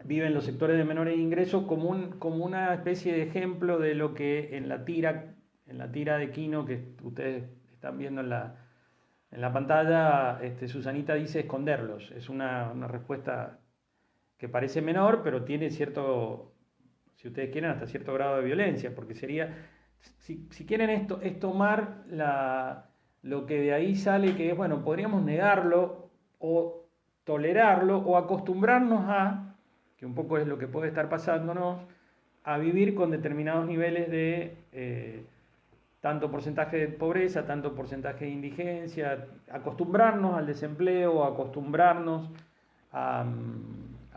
viven los sectores de menores ingresos, como una especie de ejemplo de lo que en la tira de Quino que ustedes están viendo en la pantalla, Susanita dice esconderlos. Es una respuesta que parece menor, pero tiene cierto, si ustedes quieren, hasta cierto grado de violencia, porque sería, si quieren esto, es tomar lo que de ahí sale, que es, bueno, podríamos negarlo o tolerarlo o acostumbrarnos a, que un poco es lo que puede estar pasándonos, a vivir con determinados niveles de tanto porcentaje de pobreza, tanto porcentaje de indigencia, acostumbrarnos al desempleo, acostumbrarnos a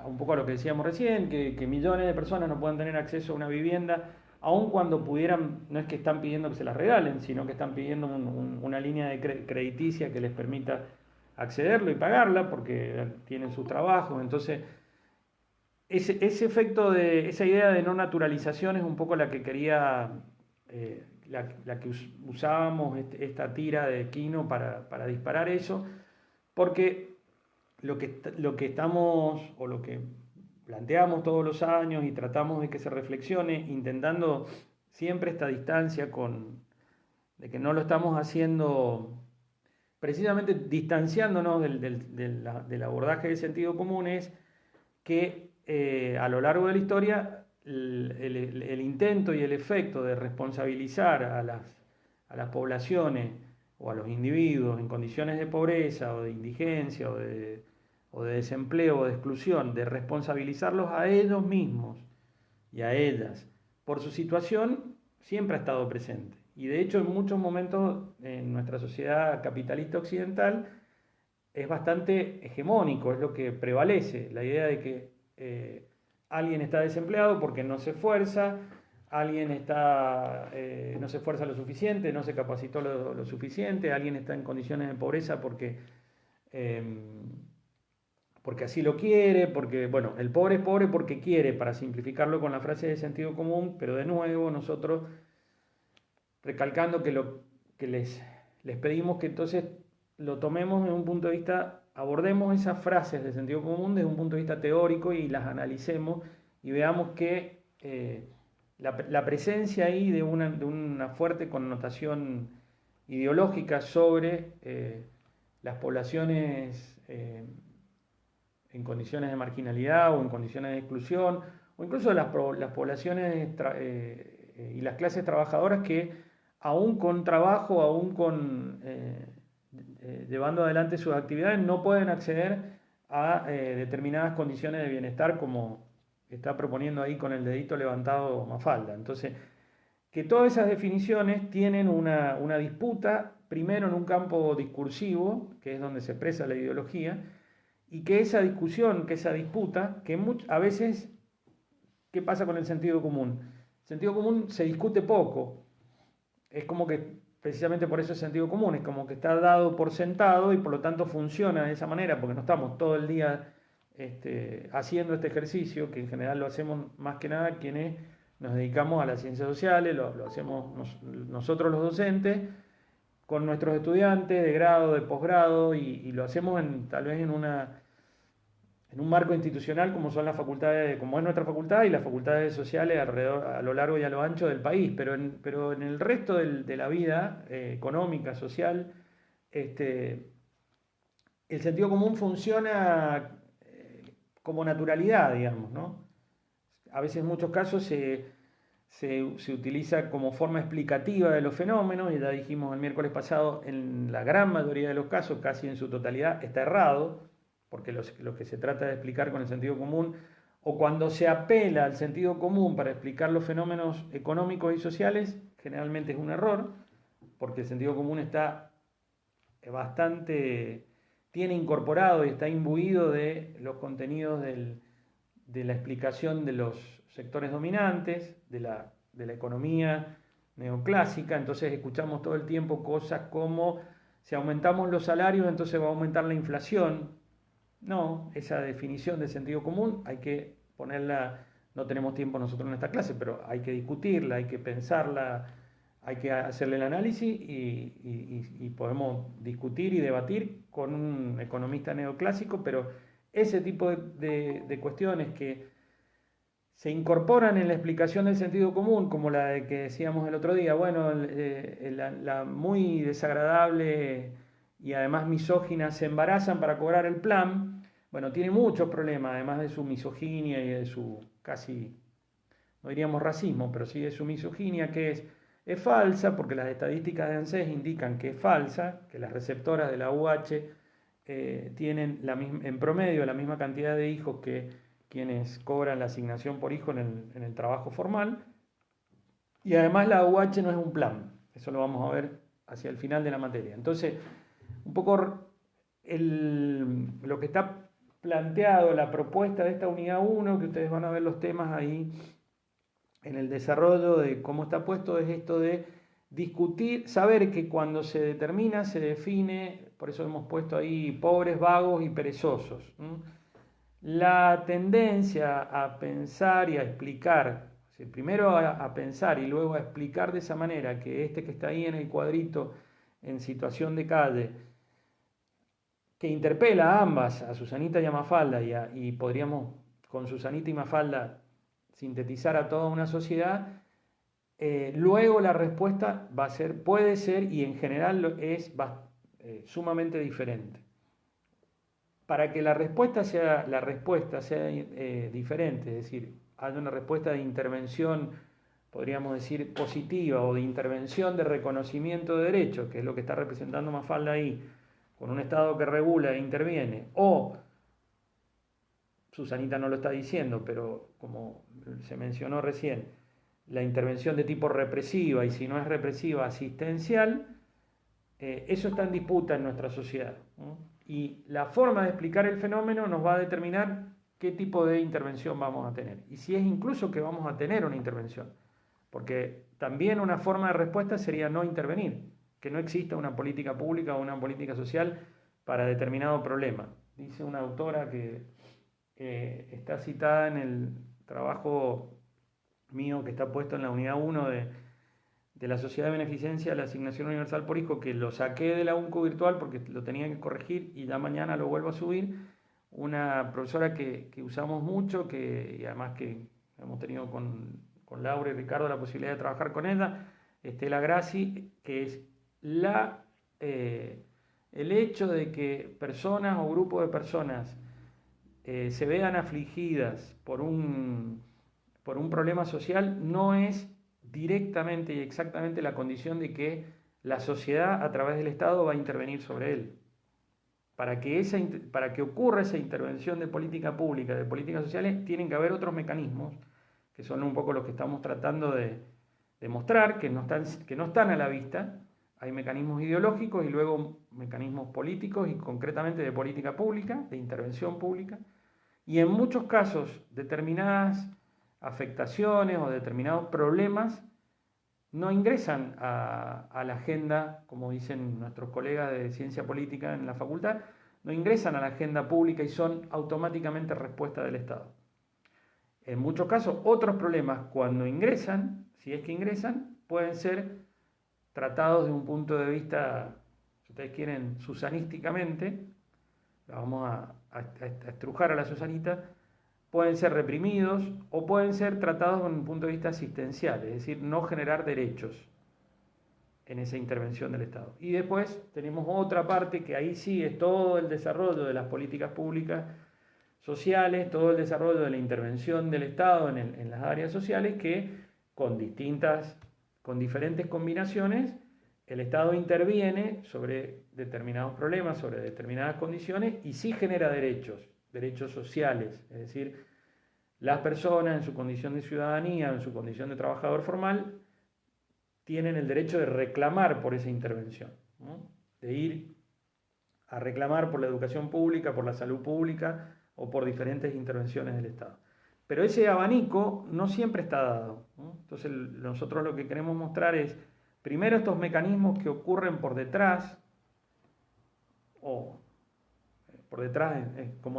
un poco a lo que decíamos recién, que millones de personas no puedan tener acceso a una vivienda, aun cuando pudieran, no es que están pidiendo que se las regalen, sino que están pidiendo una línea de crediticia que les permita accederlo y pagarla porque tienen sus trabajos. Entonces, ese efecto de esa idea de no naturalización es un poco la que quería... La que usábamos esta tira de Quino para disparar eso, porque lo que estamos, o lo que planteamos todos los años y tratamos de que se reflexione, intentando siempre esta distancia de que no lo estamos haciendo, precisamente distanciándonos del abordaje del sentido común, es que a lo largo de la historia el intento y el efecto de responsabilizar a las poblaciones o a los individuos en condiciones de pobreza o de indigencia o de o de desempleo o de exclusión, de responsabilizarlos a ellos mismos y a ellas por su situación, siempre ha estado presente. Y de hecho en muchos momentos en nuestra sociedad capitalista occidental es bastante hegemónico, es lo que prevalece, la idea de que alguien está desempleado porque no se esfuerza, alguien no se esfuerza lo suficiente, no se capacitó lo suficiente, alguien está en condiciones de pobreza porque así lo quiere, porque, bueno, el pobre es pobre porque quiere, para simplificarlo con la frase de sentido común, pero de nuevo nosotros recalcando que les pedimos que entonces lo tomemos desde un punto de vista, abordemos esas frases de sentido común desde un punto de vista teórico y las analicemos y veamos que la presencia ahí de una fuerte connotación ideológica sobre las poblaciones en condiciones de marginalidad o en condiciones de exclusión, o incluso las poblaciones y las clases trabajadoras que aún con trabajo, aún llevando adelante sus actividades, no pueden acceder a determinadas condiciones de bienestar, como está proponiendo ahí con el dedito levantado Mafalda. Entonces, que todas esas definiciones tienen una disputa, primero en un campo discursivo, que es donde se expresa la ideología, y que esa discusión, que esa disputa, que a veces, ¿qué pasa con el sentido común? El sentido común se discute poco, es como que, precisamente por eso es sentido común, es como que está dado por sentado y por lo tanto funciona de esa manera, porque no estamos todo el día haciendo este ejercicio, que en general lo hacemos más que nada quienes nos dedicamos a las ciencias sociales, lo hacemos nosotros los docentes, con nuestros estudiantes de grado, de posgrado, y lo hacemos tal vez en un marco institucional como son las facultades, como es nuestra facultad y las facultades sociales a lo largo y a lo ancho del país, pero en el resto de la vida económica, social, el sentido común funciona como naturalidad, digamos, ¿no? A veces en muchos casos se utiliza como forma explicativa de los fenómenos, y ya dijimos el miércoles pasado, en la gran mayoría de los casos, casi en su totalidad, está errado, porque lo que se trata de explicar con el sentido común, o cuando se apela al sentido común para explicar los fenómenos económicos y sociales, generalmente es un error, porque el sentido común está tiene incorporado y está imbuido de los contenidos de la explicación de los sectores dominantes, de la economía neoclásica. Entonces escuchamos todo el tiempo cosas como: si aumentamos los salarios, entonces va a aumentar la inflación. No, esa definición de sentido común hay que ponerla, no tenemos tiempo nosotros en esta clase, pero hay que discutirla, hay que pensarla, hay que hacerle el análisis y podemos discutir y debatir con un economista neoclásico, pero ese tipo de cuestiones que se incorporan en la explicación del sentido común, como la de que decíamos el otro día, bueno, la muy desagradable y además misógina se embarazan para cobrar el plan, bueno, tiene muchos problemas, además de su misoginia y de su casi, no diríamos racismo, pero sí de su misoginia, que es falsa, porque las estadísticas de ANSES indican que es falsa, que las receptoras de la UH tienen en promedio la misma cantidad de hijos que quienes cobran la asignación por hijo en el trabajo formal, y además la UH no es un plan, eso lo vamos a ver hacia el final de la materia. Entonces, un poco lo que está planteado, la propuesta de esta unidad 1, que ustedes van a ver los temas ahí en el desarrollo de cómo está puesto, es esto de discutir, saber que cuando se determina, se define, por eso hemos puesto ahí pobres, vagos y perezosos. La tendencia a pensar y a explicar, primero a pensar y luego a explicar de esa manera, que que está ahí en el cuadrito en situación de calle, que interpela a ambas, a Susanita y a Mafalda, y podríamos con Susanita y Mafalda sintetizar a toda una sociedad, luego la respuesta puede ser, y en general es sumamente diferente. Para que la respuesta sea diferente, es decir, haya una respuesta de intervención, podríamos decir, positiva, o de intervención de reconocimiento de derechos, que es lo que está representando Mafalda ahí, con un Estado que regula e interviene, o Susanita no lo está diciendo, pero como se mencionó recién, la intervención de tipo represiva, y si no es represiva, asistencial, eso está en disputa en nuestra sociedad, ¿no? Y la forma de explicar el fenómeno nos va a determinar qué tipo de intervención vamos a tener, y si es incluso que vamos a tener una intervención, porque también una forma de respuesta sería no intervenir, que no exista una política pública o una política social para determinado problema. Dice una autora que está citada en el trabajo mío que está puesto en la unidad 1 de la Sociedad de Beneficencia de la Asignación Universal por Hijo, que lo saqué de la UNCU virtual porque lo tenía que corregir y ya mañana lo vuelvo a subir. Una profesora que usamos mucho, y además que hemos tenido con Laura y Ricardo la posibilidad de trabajar con ella, Estela Grassi, que es el hecho de que personas o grupos de personas se vean afligidas por un problema social no es directamente y exactamente la condición de que la sociedad a través del Estado va a intervenir sobre él. Para que ocurra esa intervención de política pública, de políticas sociales, tienen que haber otros mecanismos, que son un poco los que estamos tratando de mostrar, que no están a la vista. Hay mecanismos ideológicos y luego mecanismos políticos y concretamente de política pública, de intervención pública. Y en muchos casos, determinadas afectaciones o determinados problemas no ingresan a la agenda, como dicen nuestros colegas de ciencia política en la facultad, no ingresan a la agenda pública y son automáticamente respuesta del Estado. En muchos casos, otros problemas, cuando ingresan, si es que ingresan, pueden ser tratados de un punto de vista, si ustedes quieren, susanísticamente. Vamos a estrujar a la Susanita. Pueden ser reprimidos o pueden ser tratados desde un punto de vista asistencial, es decir, no generar derechos en esa intervención del Estado. Y después tenemos otra parte que ahí sí es todo el desarrollo de las políticas públicas sociales, todo el desarrollo de la intervención del Estado en las áreas sociales, que con diferentes combinaciones el Estado interviene sobre determinados problemas, sobre determinadas condiciones y sí genera derechos sociales, es decir, las personas en su condición de ciudadanía, en su condición de trabajador formal, tienen el derecho de reclamar por esa intervención, ¿no? De ir a reclamar por la educación pública, por la salud pública o por diferentes intervenciones del Estado. Pero ese abanico no siempre está dado, ¿no? Entonces nosotros lo que queremos mostrar es, primero, estos mecanismos que ocurren por detrás, como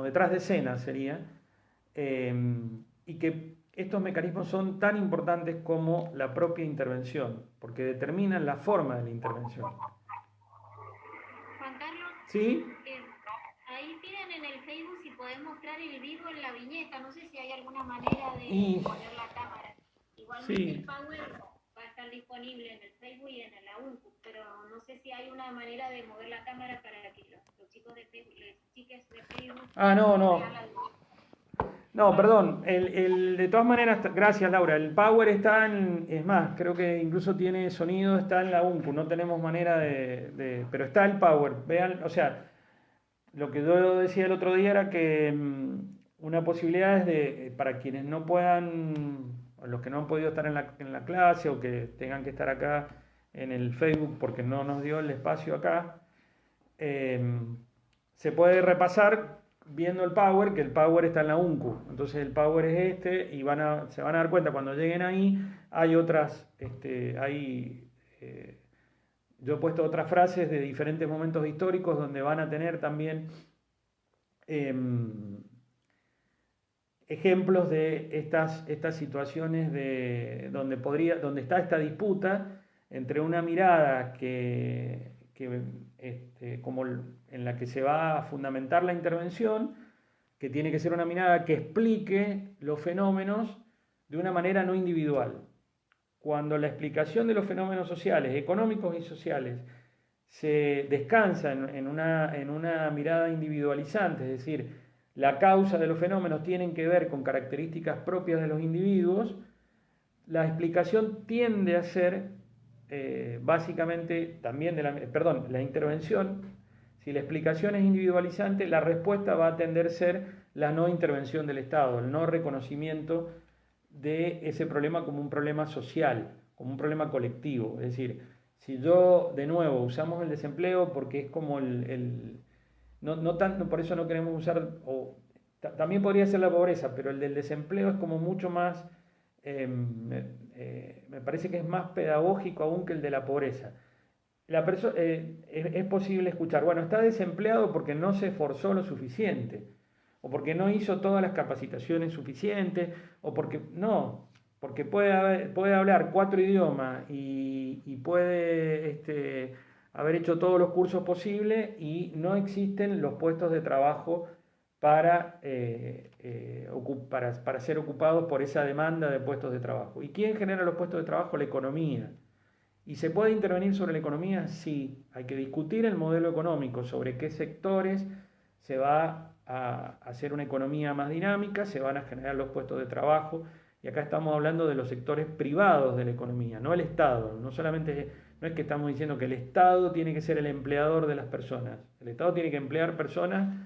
detrás de escena sería, y que estos mecanismos son tan importantes como la propia intervención, porque determinan la forma de la intervención. Juan Carlos, ¿Sí? ahí piden en el Facebook si podés mostrar el vivo en la viñeta, no sé si hay alguna manera de poner la cámara. Igualmente sí. El Power va a estar disponible en el Facebook y en la UNCU, pero no sé si hay una manera de mover la cámara para que los chicos de Facebook, las chicas de Facebook... No, perdón, de todas maneras, gracias Laura, el Power está es más, creo que incluso tiene sonido, está en la UNCU, no tenemos manera pero está el Power, vean, o sea, lo que yo decía el otro día era que una posibilidad es para quienes no puedan, los que no han podido estar en la clase o que tengan que estar acá en el Facebook porque no nos dio el espacio acá, se puede repasar viendo el Power, que el Power está en la UNCU. Entonces el Power es y se van a dar cuenta cuando lleguen ahí, hay otras, yo he puesto otras frases de diferentes momentos históricos donde van a tener también ejemplos de estas situaciones donde está esta disputa entre una mirada como en la que se va a fundamentar la intervención, que tiene que ser una mirada que explique los fenómenos de una manera no individual. Cuando la explicación de los fenómenos sociales, económicos y sociales, se descansa en una mirada individualizante, es decir, la causa de los fenómenos tienen que ver con características propias de los individuos, la explicación tiende a ser básicamente también la intervención Si la explicación es individualizante, la respuesta va a tender a ser la no intervención del Estado, el no reconocimiento de ese problema como un problema social, como un problema colectivo. Es decir, si yo, de nuevo, usamos el desempleo porque es como no tanto, por eso no queremos usar, también podría ser la pobreza, pero el del desempleo es como mucho más, me parece que es más pedagógico aún que el de la pobreza. Es posible escuchar, bueno, está desempleado porque no se esforzó lo suficiente, o porque no hizo todas las capacitaciones suficientes, o porque puede hablar 4 idiomas y puede haber hecho todos los cursos posibles y no existen los puestos de trabajo para ser ocupados por esa demanda de puestos de trabajo. ¿Y quién genera los puestos de trabajo? La economía. ¿Y se puede intervenir sobre la economía? Sí, hay que discutir el modelo económico, sobre qué sectores se va a hacer una economía más dinámica, se van a generar los puestos de trabajo, y acá estamos hablando de los sectores privados de la economía, no el Estado. No es que estamos diciendo que el Estado tiene que ser el empleador de las personas, el Estado tiene que emplear personas,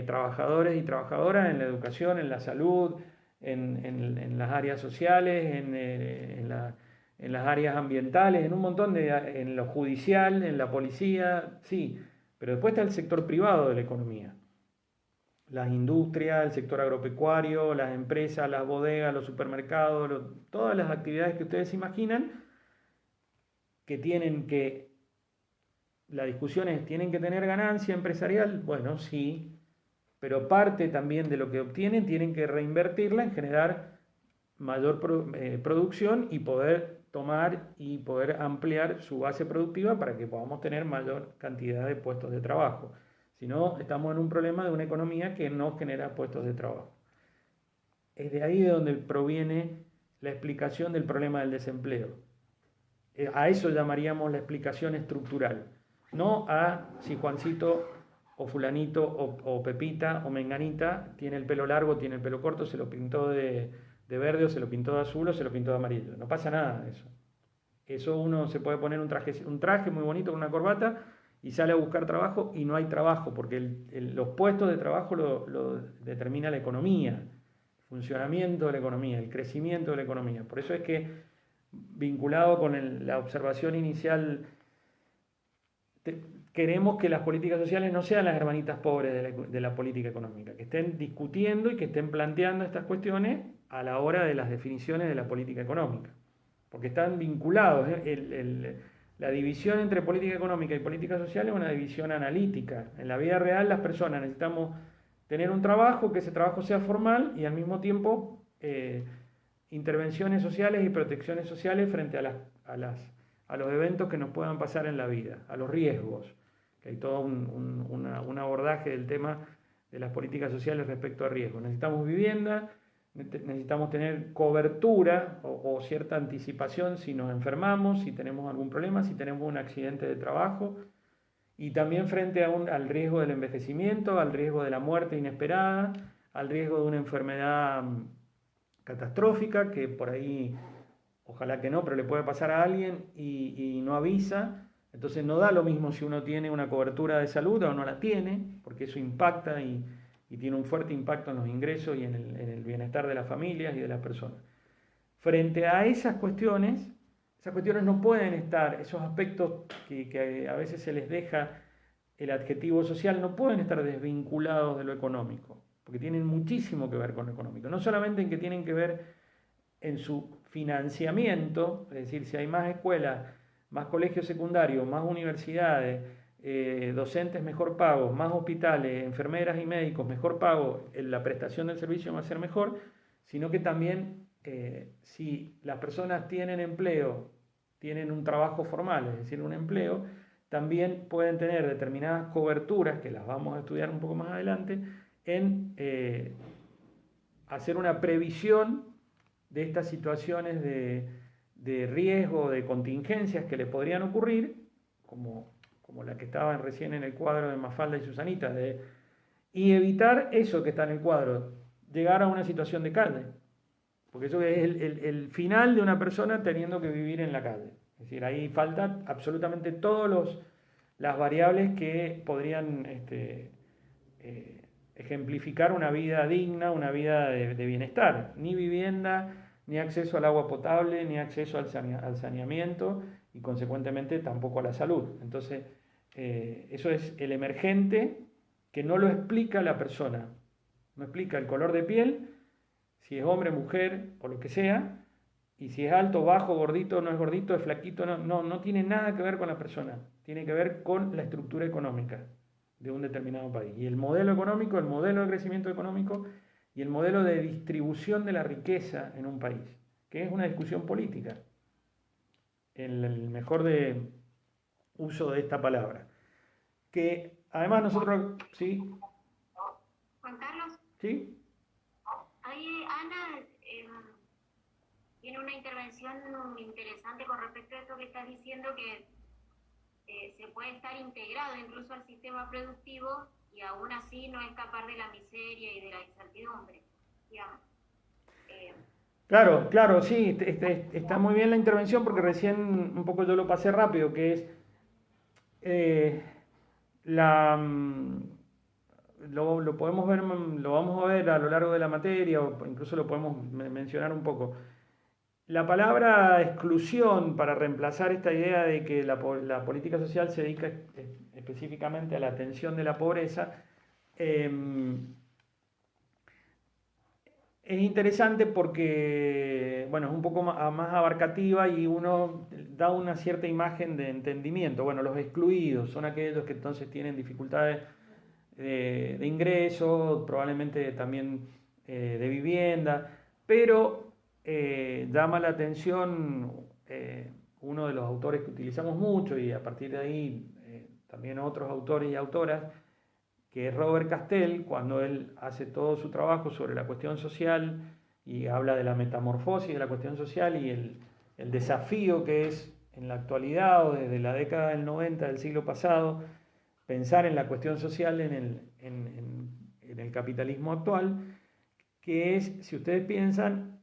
trabajadores y trabajadoras en la educación, en la salud, en las áreas sociales, en las áreas ambientales, en lo judicial, en la policía, sí, pero después está el sector privado de la economía. Las industrias, el sector agropecuario, las empresas, las bodegas, los supermercados, todas las actividades que ustedes imaginan la discusión es, ¿tienen que tener ganancia empresarial? Bueno, sí, pero parte también de lo que obtienen tienen que reinvertirla en generar mayor producción y poder tomar y poder ampliar su base productiva para que podamos tener mayor cantidad de puestos de trabajo. Si no, estamos en un problema de una economía que no genera puestos de trabajo. Es de ahí de donde proviene la explicación del problema del desempleo. A eso llamaríamos la explicación estructural. No a si Juancito o fulanito o Pepita o Menganita tiene el pelo largo, tiene el pelo corto, se lo pintó de verde o se lo pintó de azul o se lo pintó de amarillo. No pasa nada de eso. Eso uno se puede poner un traje muy bonito con una corbata y sale a buscar trabajo y no hay trabajo, porque los puestos de trabajo lo determina la economía, el funcionamiento de la economía, el crecimiento de la economía. Por eso es que, vinculado con la observación inicial, queremos que las políticas sociales no sean las hermanitas pobres de la política económica, que estén discutiendo y que estén planteando estas cuestiones a la hora de las definiciones de la política económica, porque están vinculados. La división entre política económica y política social es una división analítica. En la vida real las personas necesitamos tener un trabajo, que ese trabajo sea formal y al mismo tiempo intervenciones sociales y protecciones sociales frente a los eventos que nos puedan pasar en la vida, a los riesgos, que hay todo un abordaje del tema de las políticas sociales respecto a riesgos. Necesitamos vivienda, necesitamos tener cobertura o cierta anticipación si nos enfermamos, si tenemos algún problema, si tenemos un accidente de trabajo, y también frente al riesgo del envejecimiento, al riesgo de la muerte inesperada, al riesgo de una enfermedad catastrófica que por ahí, ojalá que no, pero le puede pasar a alguien y no avisa. Entonces no da lo mismo si uno tiene una cobertura de salud o no la tiene, porque eso impacta y tiene un fuerte impacto en los ingresos y en el bienestar de las familias y de las personas. Frente a esas cuestiones no pueden estar, esos aspectos que a veces se les deja el adjetivo social, no pueden estar desvinculados de lo económico, porque tienen muchísimo que ver con lo económico. No solamente en que tienen que ver en su financiamiento, es decir, si hay más escuelas, más colegios secundarios, más universidades, docentes mejor pagos, más hospitales, enfermeras y médicos mejor pagos, la prestación del servicio va a ser mejor, sino que también si las personas tienen empleo, tienen un trabajo formal, es decir, un empleo, también pueden tener determinadas coberturas, que las vamos a estudiar un poco más adelante, en hacer una previsión de estas situaciones de riesgo, de contingencias que le podrían ocurrir, como la que estaba recién en el cuadro de Mafalda y Susanita, y evitar eso que está en el cuadro, llegar a una situación de calle, porque eso es el final de una persona teniendo que vivir en la calle. Es decir, ahí faltan absolutamente todos las variables que podrían ejemplificar una vida digna, una vida de bienestar. Ni vivienda, ni acceso al agua potable, ni acceso al saneamiento y consecuentemente tampoco a la salud. Entonces, eso es el emergente que no lo explica la persona. No explica el color de piel, si es hombre, mujer o lo que sea, y si es alto, bajo, gordito, no es gordito, es flaquito, no tiene nada que ver con la persona. Tiene que ver con la estructura económica de un determinado país. Y el modelo económico, el modelo de crecimiento económico y el modelo de distribución de la riqueza en un país, que es una discusión política, en el mejor uso de esta palabra. Que además nosotros, ¿sí? Juan Carlos, ¿Sí? ahí Ana tiene una intervención interesante con respecto a esto que estás diciendo, que se puede estar integrado incluso al sistema productivo y aún así no escapar de la miseria y de la incertidumbre, digamos. Claro, sí, está muy bien la intervención porque recién un poco yo lo pasé rápido, que es lo podemos ver, lo vamos a ver a lo largo de la materia, o incluso lo podemos mencionar un poco. La palabra exclusión, para reemplazar esta idea de que la política social se dedica específicamente a la atención de la pobreza, es interesante porque, bueno, es un poco más abarcativa y uno da una cierta imagen de entendimiento. Bueno, los excluidos son aquellos que entonces tienen dificultades de ingresos, probablemente también de vivienda, pero llama la atención uno de los autores que utilizamos mucho y a partir de ahí también otros autores y autoras, que es Robert Castell, cuando él hace todo su trabajo sobre la cuestión social y habla de la metamorfosis de la cuestión social y el desafío que es en la actualidad o desde la década del 90 del siglo pasado pensar en la cuestión social en el capitalismo actual, que es, si ustedes piensan,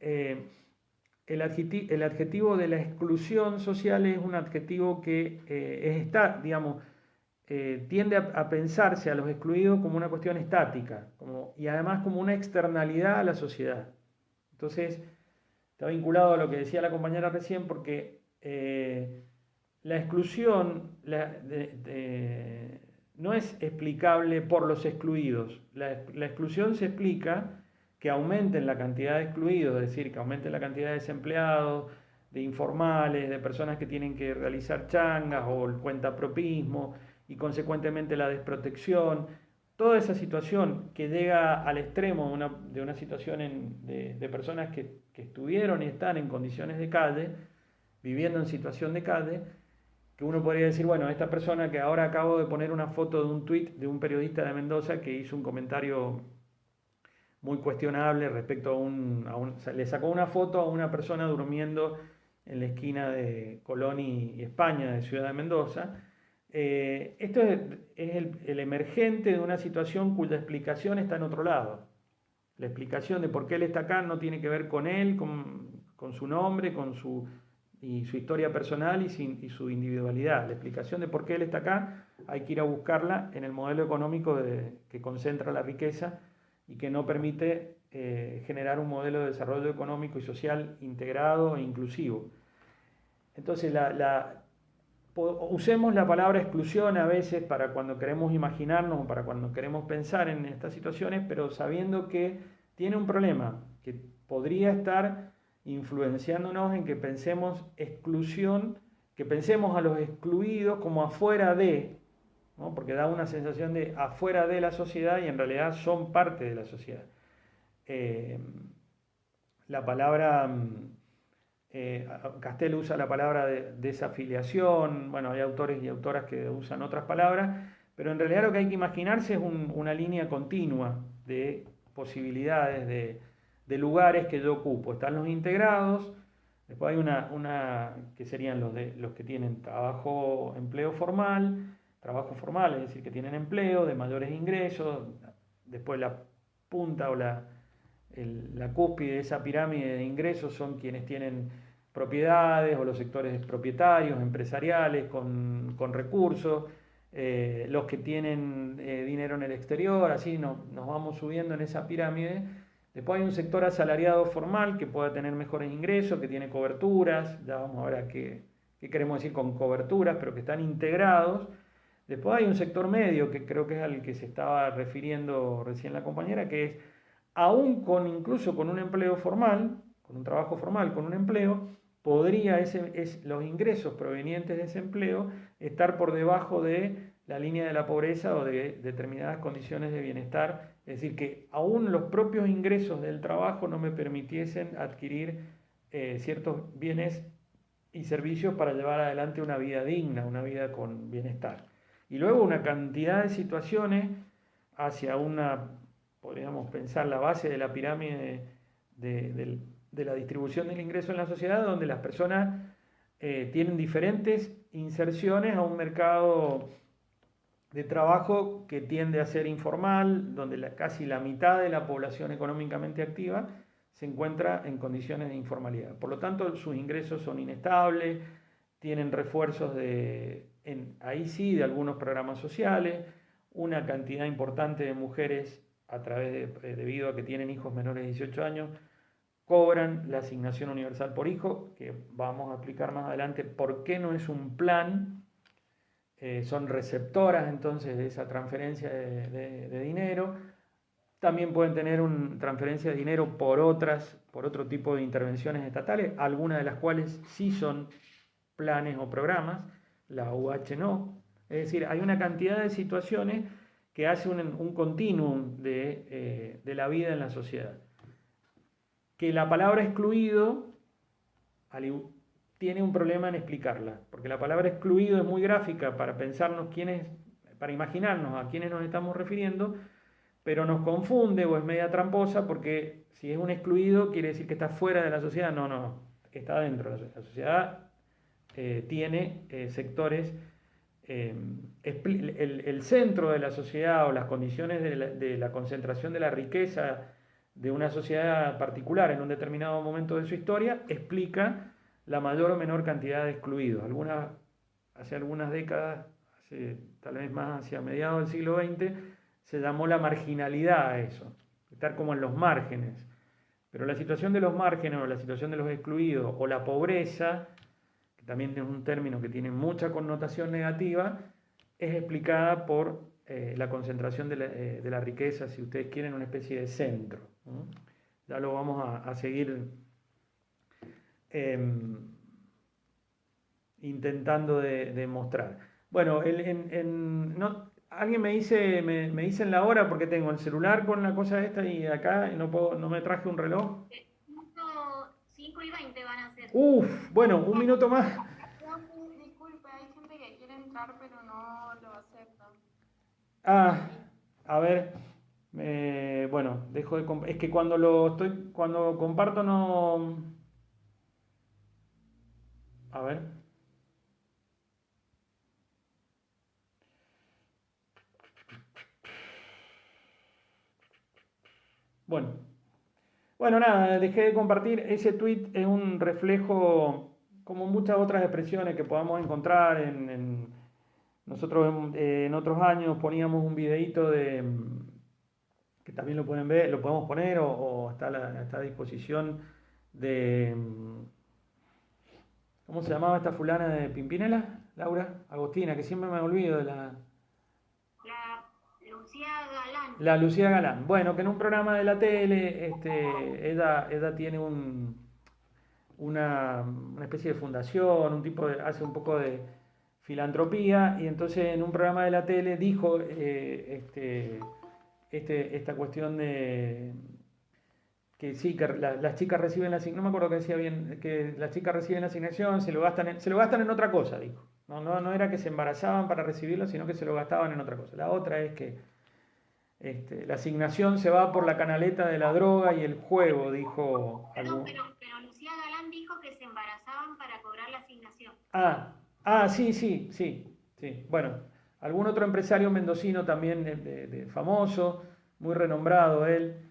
el adjetivo de la exclusión social es un adjetivo que tiende a pensarse a los excluidos como una cuestión estática y además como una externalidad a la sociedad. Entonces, está vinculado a lo que decía la compañera recién, porque la exclusión no es explicable por los excluidos. La exclusión se explica que aumenten la cantidad de excluidos, es decir, que aumenten la cantidad de desempleados, de informales, de personas que tienen que realizar changas o el cuentapropismo y consecuentemente la desprotección. Toda esa situación que llega al extremo de una situación de personas que estuvieron y están en condiciones de calle, viviendo en situación de calle, que uno podría decir, bueno, esta persona que ahora acabo de poner una foto de un tuit de un periodista de Mendoza que hizo un comentario muy cuestionable respecto le sacó una foto a una persona durmiendo en la esquina de Colón y España, de Ciudad de Mendoza. Esto es el emergente de una situación cuya explicación está en otro lado. La explicación de por qué él está acá no tiene que ver con él, con su nombre, y su historia personal y su individualidad. La explicación de por qué él está acá hay que ir a buscarla en el modelo económico que concentra la riqueza y que no permite generar un modelo de desarrollo económico y social integrado e inclusivo. Entonces, usemos la palabra exclusión a veces para cuando queremos imaginarnos o para cuando queremos pensar en estas situaciones, pero sabiendo que tiene un problema, que podría estar influenciándonos en que pensemos exclusión, que pensemos a los excluidos como afuera de, ¿no? Porque da una sensación de afuera de la sociedad y en realidad son parte de la sociedad. La palabra, Castell usa la palabra desafiliación, bueno, hay autores y autoras que usan otras palabras, pero en realidad lo que hay que imaginarse es una línea continua de posibilidades de lugares que yo ocupo. Están los integrados, después hay una que serían los que tienen empleo formal, trabajo formal, es decir, que tienen empleo de mayores ingresos. Después la punta o la cúspide de esa pirámide de ingresos son quienes tienen propiedades o los sectores propietarios, empresariales, con recursos. los que tienen dinero en el exterior, así nos vamos subiendo en esa pirámide. Después hay un sector asalariado formal que pueda tener mejores ingresos, que tiene coberturas, ya vamos a ver a qué queremos decir con coberturas, pero que están integrados. Después hay un sector medio, que creo que es al que se estaba refiriendo recién la compañera, que es aún incluso con un empleo formal, con un trabajo formal, con un empleo, podría los ingresos provenientes de ese empleo estar por debajo de la línea de la pobreza o de determinadas condiciones de bienestar. Es decir, que aún los propios ingresos del trabajo no me permitiesen adquirir ciertos bienes y servicios para llevar adelante una vida digna, una vida con bienestar. Y luego una cantidad de situaciones hacia podríamos pensar, la base de la pirámide de la distribución del ingreso en la sociedad, donde las personas tienen diferentes inserciones a un mercado de trabajo que tiende a ser informal, donde casi la mitad de la población económicamente activa se encuentra en condiciones de informalidad. Por lo tanto, sus ingresos son inestables, tienen refuerzos ahí sí, de algunos programas sociales, una cantidad importante de mujeres debido a que tienen hijos menores de 18 años, cobran la asignación universal por hijo, que vamos a explicar más adelante por qué no es un plan, son receptoras entonces de esa transferencia de dinero. También pueden tener una transferencia de dinero por otro tipo de intervenciones estatales, algunas de las cuales sí son planes o programas, la UH no. Es decir, hay una cantidad de situaciones que hace un continuum de la vida en la sociedad. Que la palabra excluido tiene un problema en explicarla, porque la palabra excluido es muy gráfica para para imaginarnos a quiénes nos estamos refiriendo, pero nos confunde o es media tramposa, porque si es un excluido quiere decir que está fuera de la sociedad. No, está dentro de la sociedad. La sociedad tiene sectores, el centro de la sociedad o las condiciones de la concentración de la riqueza de una sociedad particular en un determinado momento de su historia explica la mayor o menor cantidad de excluidos. Hace algunas décadas, tal vez más hacia mediados del siglo XX, se llamó la marginalidad a eso, estar como en los márgenes. Pero la situación de los márgenes o la situación de los excluidos o la pobreza, que también es un término que tiene mucha connotación negativa, es explicada por la concentración de la riqueza, si ustedes quieren, una especie de centro. Ya lo vamos a seguir intentando demostrar. Bueno, alguien me dice en la hora, porque tengo el celular con la cosa esta y acá no me traje un reloj. 5:20 van a ser. Bueno, un minuto más. Disculpe, hay gente que quiere entrar pero no lo acepta. A ver, bueno, es que cuando comparto no. A ver. Bueno, nada, dejé de compartir. Ese tweet es un reflejo, como muchas otras expresiones que podamos encontrar nosotros en otros años poníamos un videíto que también lo pueden ver, lo podemos poner o está a disposición de, ¿cómo se llamaba esta fulana de Pimpinela? Laura Agostina, que siempre me olvido de La Lucía Galán. La Lucía Galán. Bueno, que en un programa de la tele ella tiene una especie de fundación, hace un poco de filantropía, y entonces en un programa de la tele dijo esta cuestión de que sí, que las chicas reciben la asignación, no me acuerdo que decía bien, que las chicas reciben la asignación, se lo gastan en otra cosa, dijo. No era que se embarazaban para recibirlo, sino que se lo gastaban en otra cosa. La otra es que la asignación se va por la canaleta de la droga y el juego, dijo algo. Pero Lucía Galán dijo que se embarazaban para cobrar la asignación. Sí. Bueno, algún otro empresario mendocino también famoso, muy renombrado él.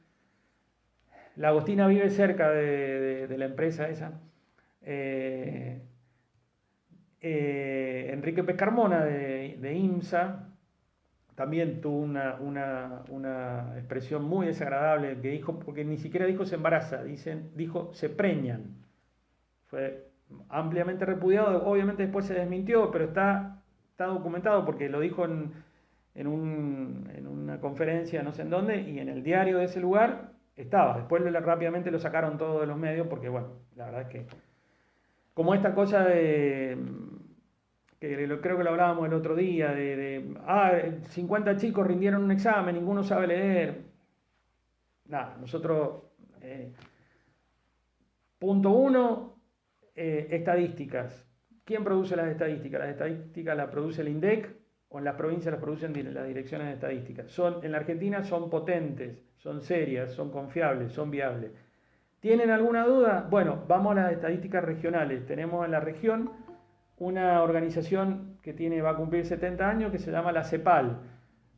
La Agostina vive cerca de la empresa esa. Enrique Pescarmona de IMSA también tuvo una expresión muy desagradable que dijo, porque ni siquiera dijo se embaraza, dijo se preñan. Fue ampliamente repudiado, obviamente después se desmintió, pero está documentado porque lo dijo en una conferencia no sé en dónde, y en el diario de ese lugar estaba. Después rápidamente lo sacaron todos de los medios porque, bueno, la verdad es que como esta cosa de que creo que lo hablábamos el otro día, 50 chicos rindieron un examen, ninguno sabe leer. Nada, nosotros, punto uno, estadísticas. ¿Quién produce las estadísticas? Las estadísticas las produce el INDEC, o en las provincias las producen las direcciones de estadísticas. En la Argentina son potentes, son serias, son confiables, son viables. ¿Tienen alguna duda? Bueno, vamos a las estadísticas regionales. Tenemos en la región una organización que va a cumplir 70 años que se llama la CEPAL.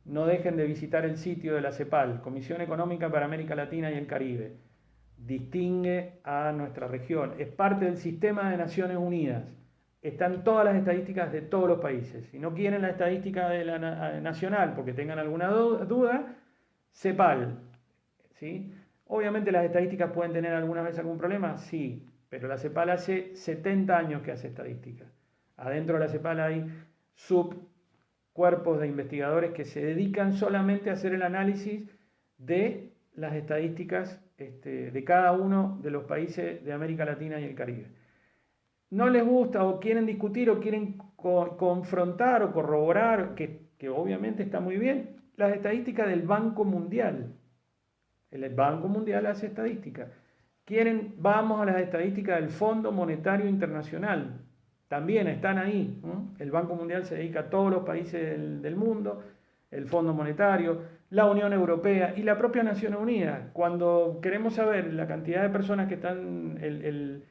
No dejen de visitar el sitio de la CEPAL, Comisión Económica para América Latina y el Caribe. Distingue a nuestra región. Es parte del sistema de Naciones Unidas. Están todas las estadísticas de todos los países. Si no quieren la estadística de la nacional porque tengan alguna duda, CEPAL. ¿Sí? Obviamente las estadísticas pueden tener alguna vez algún problema, sí, pero la CEPAL hace 70 años que hace estadística. Adentro de la CEPAL hay subcuerpos de investigadores que se dedican solamente a hacer el análisis de las estadísticas de cada uno de los países de América Latina y el Caribe. No les gusta o quieren discutir o quieren confrontar o corroborar, que obviamente está muy bien, las estadísticas del Banco Mundial. El Banco Mundial hace estadística. Vamos a las estadísticas del Fondo Monetario Internacional. También están ahí. El Banco Mundial se dedica a todos los países del mundo, el Fondo Monetario, la Unión Europea y la propia Naciones Unidas. Cuando queremos saber la cantidad de personas que están, el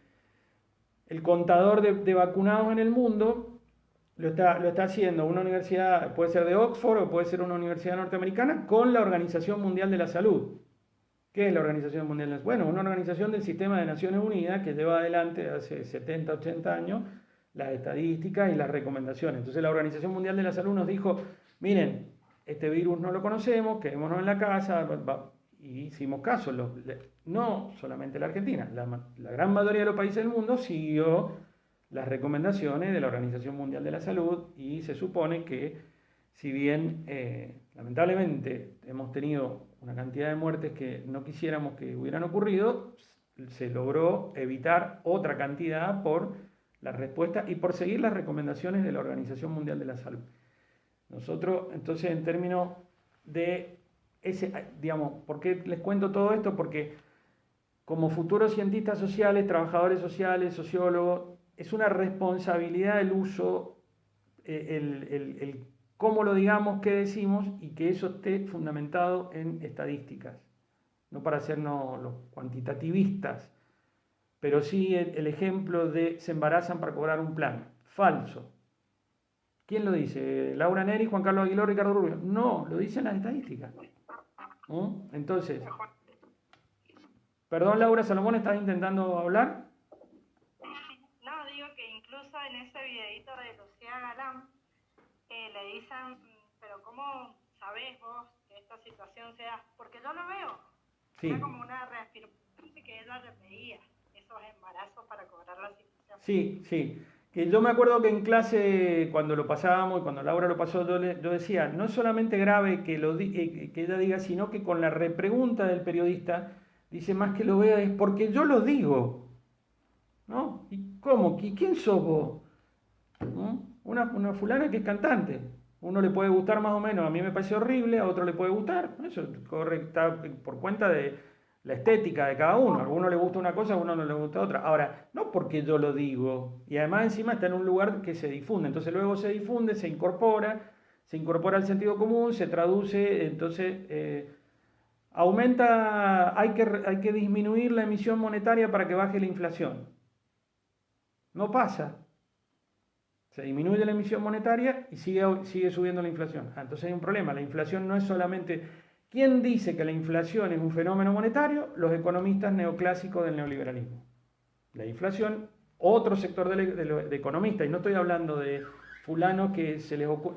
contador de vacunados en el mundo, lo está haciendo una universidad, puede ser de Oxford o puede ser una universidad norteamericana, con la Organización Mundial de la Salud. ¿Qué es la Organización Mundial de la Salud? Bueno, una organización del sistema de Naciones Unidas que lleva adelante hace 70, 80 años las estadísticas y las recomendaciones. Entonces la Organización Mundial de la Salud nos dijo, miren, este virus no lo conocemos, quedémonos en la casa, y hicimos caso. No solamente la Argentina, la gran mayoría de los países del mundo siguió las recomendaciones de la Organización Mundial de la Salud, y se supone que, si bien lamentablemente hemos tenido una cantidad de muertes que no quisiéramos que hubieran ocurrido, se logró evitar otra cantidad por la respuesta y por seguir las recomendaciones de la Organización Mundial de la Salud. Nosotros, entonces, en términos de ¿por qué les cuento todo esto? Porque como futuros cientistas sociales, trabajadores sociales, sociólogos, es una responsabilidad el uso, el cómo lo digamos, qué decimos, y que eso esté fundamentado en estadísticas. No para hacernos los cuantitativistas, pero sí el ejemplo de se embarazan para cobrar un plan. Falso. ¿Quién lo dice? ¿Laura Neri, Juan Carlos Aguiló, Ricardo Rubio? No, lo dicen las estadísticas. Entonces, perdón, Laura Salomón, ¿estás intentando hablar? No, digo que incluso en ese videito de Lucía Galán le dicen, pero ¿cómo sabés vos que esta situación sea? Porque yo lo veo. Sí. Era como una reafirmación que ella repetía esos embarazos para cobrar la situación. Sí, sí. Que yo me acuerdo que en clase, cuando lo pasábamos y cuando Laura lo pasó, yo decía, no es solamente grave que ella diga, sino que con la repregunta del periodista, dice, más que lo vea, es porque yo lo digo. ¿No? ¿Y cómo? ¿Y quién sos vos? ¿No? Una fulana que es cantante. Uno le puede gustar más o menos, a mí me parece horrible, a otro le puede gustar. Eso está por cuenta de la estética de cada uno. A uno le gusta una cosa, a uno no le gusta otra. Ahora, no porque yo lo digo, y además encima está en un lugar que se difunde, entonces luego se difunde, se incorpora al sentido común, se traduce, entonces aumenta, hay que disminuir la emisión monetaria para que baje la inflación. No pasa. Se disminuye la emisión monetaria y sigue subiendo la inflación. Entonces hay un problema. La inflación no es solamente... ¿Quién dice que la inflación es un fenómeno monetario? Los economistas neoclásicos del neoliberalismo. La inflación otro sector de economistas, y no estoy hablando de fulanos que se les ocurre,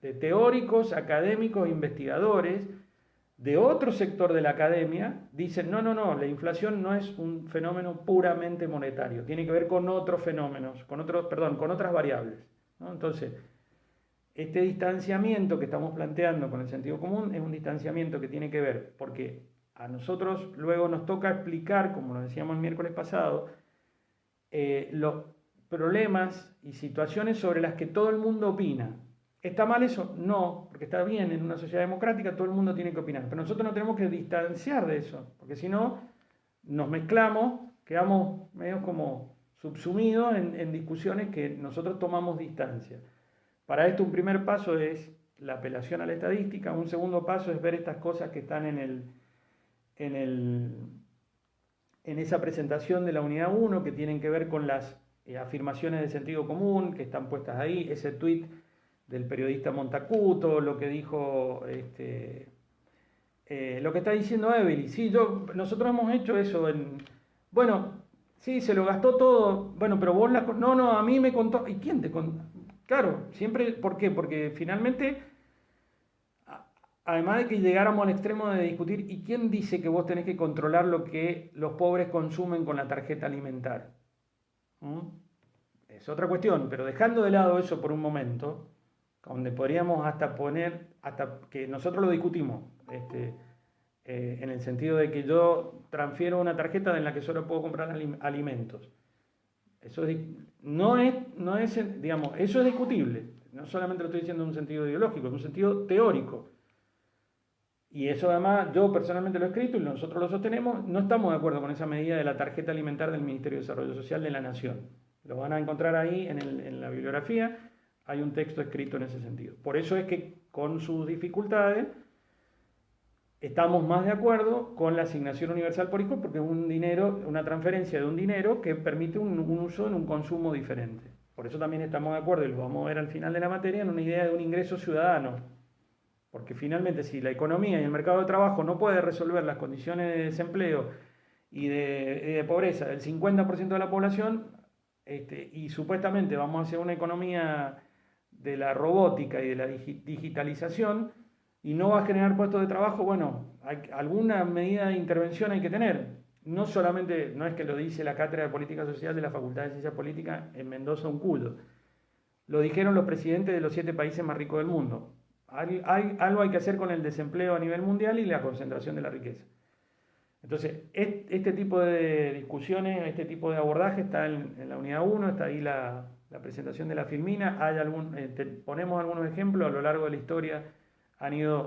de teóricos, académicos, investigadores, de otro sector de la academia, dicen, no, la inflación no es un fenómeno puramente monetario, tiene que ver con otros fenómenos, con otras variables, ¿no? Entonces, este distanciamiento que estamos planteando con el sentido común es un distanciamiento que tiene que ver, porque a nosotros luego nos toca explicar, como lo decíamos el miércoles pasado, los problemas y situaciones sobre las que todo el mundo opina. ¿Está mal eso? No, porque está bien, en una sociedad democrática todo el mundo tiene que opinar, pero nosotros nos tenemos que distanciar de eso, porque si no, nos mezclamos, quedamos medio como subsumidos en discusiones que nosotros tomamos distancia. Para esto un primer paso es la apelación a la estadística, un segundo paso es ver estas cosas que están en esa presentación de la unidad 1, que tienen que ver con las afirmaciones de sentido común, que están puestas ahí, ese tuit del periodista Montacuto, lo que dijo, lo que está diciendo Evely. Sí, nosotros hemos hecho eso bueno, sí, se lo gastó todo, bueno, pero vos no, a mí me contó, ¿y quién te contó? Claro, siempre, ¿por qué? Porque finalmente, además de que llegáramos al extremo de discutir, ¿y quién dice que vos tenés que controlar lo que los pobres consumen con la tarjeta alimentaria? Es otra cuestión, pero dejando de lado eso por un momento, donde podríamos hasta que nosotros lo discutimos, en el sentido de que yo transfiero una tarjeta en la que solo puedo comprar alimentos. Eso no es, digamos, eso es discutible. No solamente lo estoy diciendo en un sentido ideológico, en un sentido teórico. Y eso además, yo personalmente lo he escrito y nosotros lo sostenemos, no estamos de acuerdo con esa medida de la tarjeta alimentaria del Ministerio de Desarrollo Social de la Nación. Lo van a encontrar ahí en la bibliografía, hay un texto escrito en ese sentido. Por eso es que con sus dificultades estamos más de acuerdo con la asignación universal por hijo, porque es un dinero, una transferencia de un dinero que permite un uso en un consumo diferente. Por eso también estamos de acuerdo, y lo vamos a ver al final de la materia, en una idea de un ingreso ciudadano. Porque finalmente si la economía y el mercado de trabajo no puede resolver las condiciones de desempleo y de pobreza del 50% de la población, y supuestamente vamos hacia una economía de la robótica y de la digitalización, y no va a generar puestos de trabajo, bueno, alguna medida de intervención hay que tener. No solamente, no es que lo dice la Cátedra de Política Social de la Facultad de Ciencias Políticas en Mendoza, Uncudo. Lo dijeron los presidentes de los 7 países más ricos del mundo. Algo hay que hacer con el desempleo a nivel mundial y la concentración de la riqueza. Entonces, este tipo de discusiones, este tipo de abordaje está en la unidad 1, está ahí la presentación de la filmina. Ponemos algunos ejemplos a lo largo de la historia,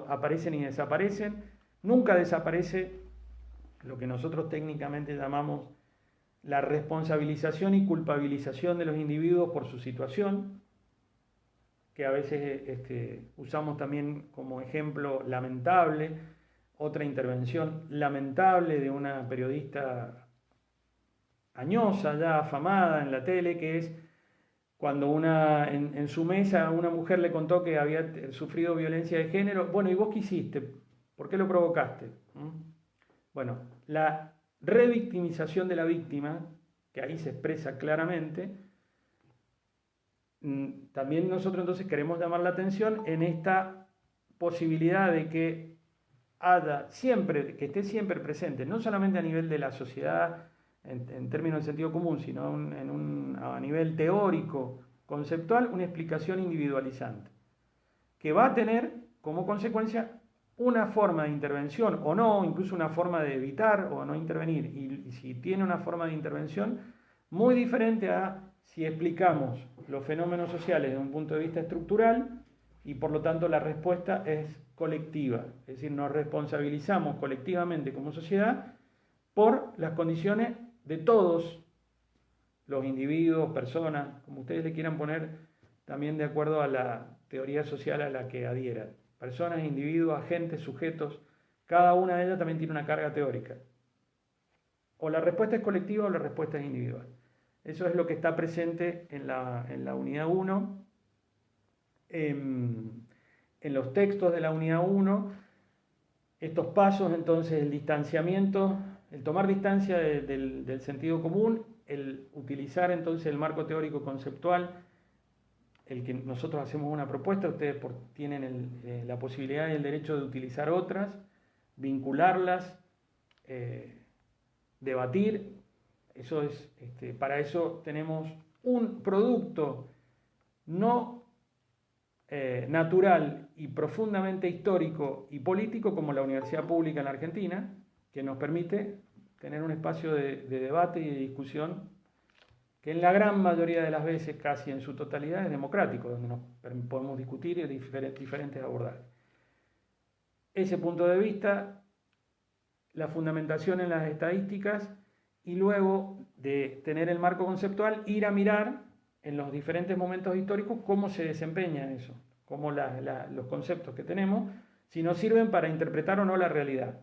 aparecen y desaparecen. Nunca desaparece lo que nosotros técnicamente llamamos la responsabilización y culpabilización de los individuos por su situación, que a veces usamos también como ejemplo lamentable, otra intervención lamentable de una periodista añosa, ya afamada en la tele, que es cuando en su mesa una mujer le contó que había sufrido violencia de género. Bueno, ¿y vos qué hiciste? ¿Por qué lo provocaste? Bueno, la revictimización de la víctima, que ahí se expresa claramente, también nosotros entonces queremos llamar la atención en esta posibilidad de que que esté siempre presente, no solamente a nivel de la sociedad, en términos de sentido común, sino a nivel teórico, conceptual, una explicación individualizante, que va a tener como consecuencia una forma de intervención o no, incluso una forma de evitar o no intervenir, y si tiene una forma de intervención muy diferente a si explicamos los fenómenos sociales desde un punto de vista estructural y por lo tanto la respuesta es colectiva, es decir, nos responsabilizamos colectivamente como sociedad por las condiciones de todos los individuos, personas, como ustedes le quieran poner, también de acuerdo a la teoría social a la que adhieran. Personas, individuos, agentes, sujetos, cada una de ellas también tiene una carga teórica. O la respuesta es colectiva o la respuesta es individual. Eso es lo que está presente en la unidad 1. En los textos de la unidad 1, estos pasos, entonces, el distanciamiento, el tomar distancia del sentido común el utilizar entonces el marco teórico conceptual, el que nosotros hacemos una propuesta, ustedes tienen la posibilidad y el derecho de utilizar otras, vincularlas, debatir. Eso es, para eso tenemos un producto no natural y profundamente histórico y político como la Universidad Pública en la Argentina, que nos permite tener un espacio de debate y de discusión que en la gran mayoría de las veces, casi en su totalidad, es democrático, donde nos podemos discutir y diferentes abordajes. Ese punto de vista, la fundamentación en las estadísticas y luego de tener el marco conceptual, ir a mirar en los diferentes momentos históricos cómo se desempeña eso, cómo los conceptos que tenemos, si nos sirven para interpretar o no la realidad,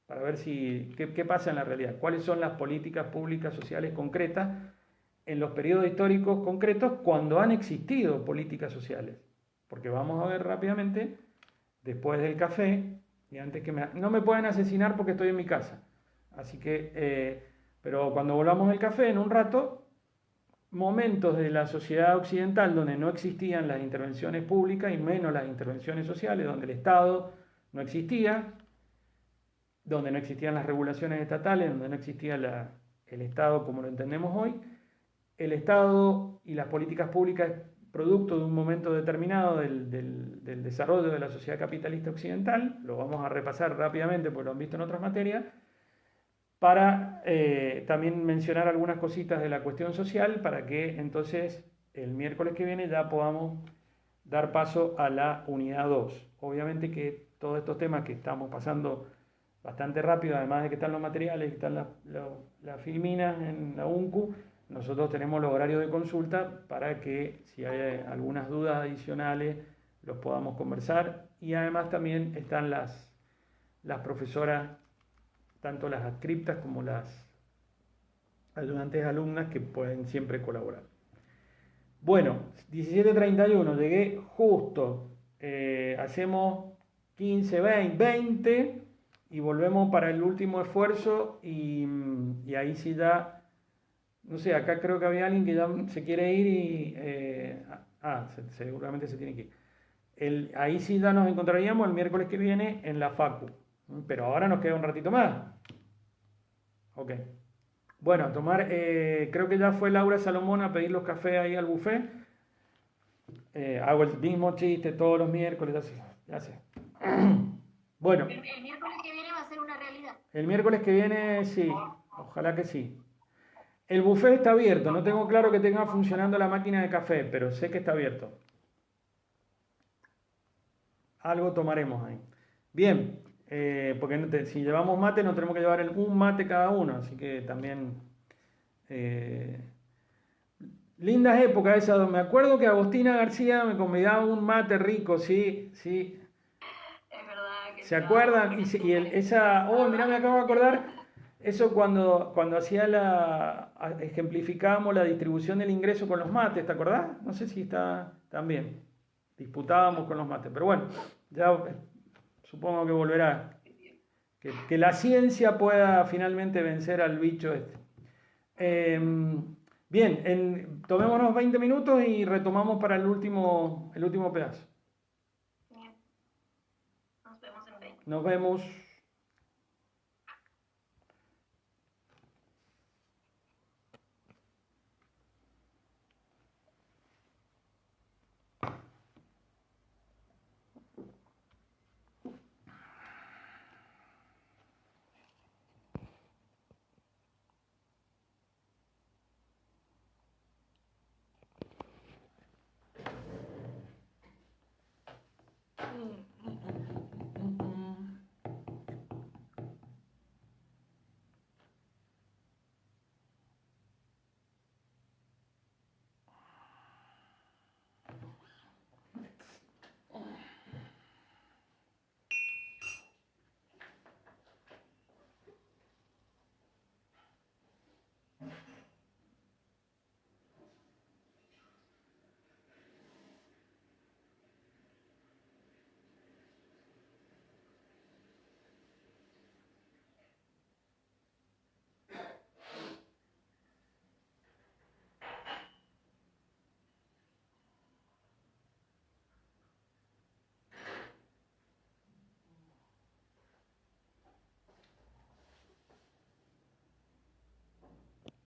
para ver qué pasa en la realidad, cuáles son las políticas públicas sociales concretas en los periodos históricos concretos cuando han existido políticas sociales. Porque vamos a ver rápidamente, después del café, y antes que no me pueden asesinar porque estoy en mi casa. Así que, pero cuando volvamos del café, en un rato, momentos de la sociedad occidental donde no existían las intervenciones públicas y menos las intervenciones sociales, donde el Estado no existía, donde no existían las regulaciones estatales, donde no existía el Estado como lo entendemos hoy. El Estado y las políticas públicas es producto de un momento determinado del desarrollo de la sociedad capitalista occidental, lo vamos a repasar rápidamente porque lo han visto en otras materias, para también mencionar algunas cositas de la cuestión social, para que entonces el miércoles que viene ya podamos dar paso a la unidad 2. Obviamente que todos estos temas que estamos pasando bastante rápido, además de que están los materiales, que están las filminas en la UNCU, nosotros tenemos los horarios de consulta para que si hay algunas dudas adicionales los podamos conversar, y además también están las profesoras, tanto las adscriptas como las ayudantes alumnas, que pueden siempre colaborar. Bueno, 17:31, llegué justo, hacemos 15, 20 y volvemos para el último esfuerzo y ahí sí ya... No sé, acá creo que había alguien que ya se quiere ir y... seguramente se tiene que ir. Ahí sí ya nos encontraríamos el miércoles que viene en la Facu. Pero ahora nos queda un ratito más. Ok. Bueno, a tomar... creo que ya fue Laura Salomón a pedir los cafés ahí al buffet. Hago el mismo chiste todos los miércoles. Ya sé. Bueno. El miércoles que viene va a ser una realidad. El miércoles que viene sí. Ojalá que sí. El buffet está abierto, no tengo claro que tenga funcionando la máquina de café, pero sé que está abierto. Algo tomaremos ahí. Bien, porque si llevamos mate nos tenemos que llevar un mate cada uno, así que también... lindas épocas esas, me acuerdo que Agostina García me convidaba un mate rico, sí. Es verdad que... ¿Se acuerdan? Mirá, me acabo de acordar... Eso cuando ejemplificábamos la distribución del ingreso con los mates, ¿te acordás? No sé si está también. Disputábamos con los mates, pero bueno, ya supongo que volverá. Que la ciencia pueda finalmente vencer al bicho este. Bien, tomémonos 20 minutos y retomamos para el último pedazo. Bien. Nos vemos en 20. Nos vemos.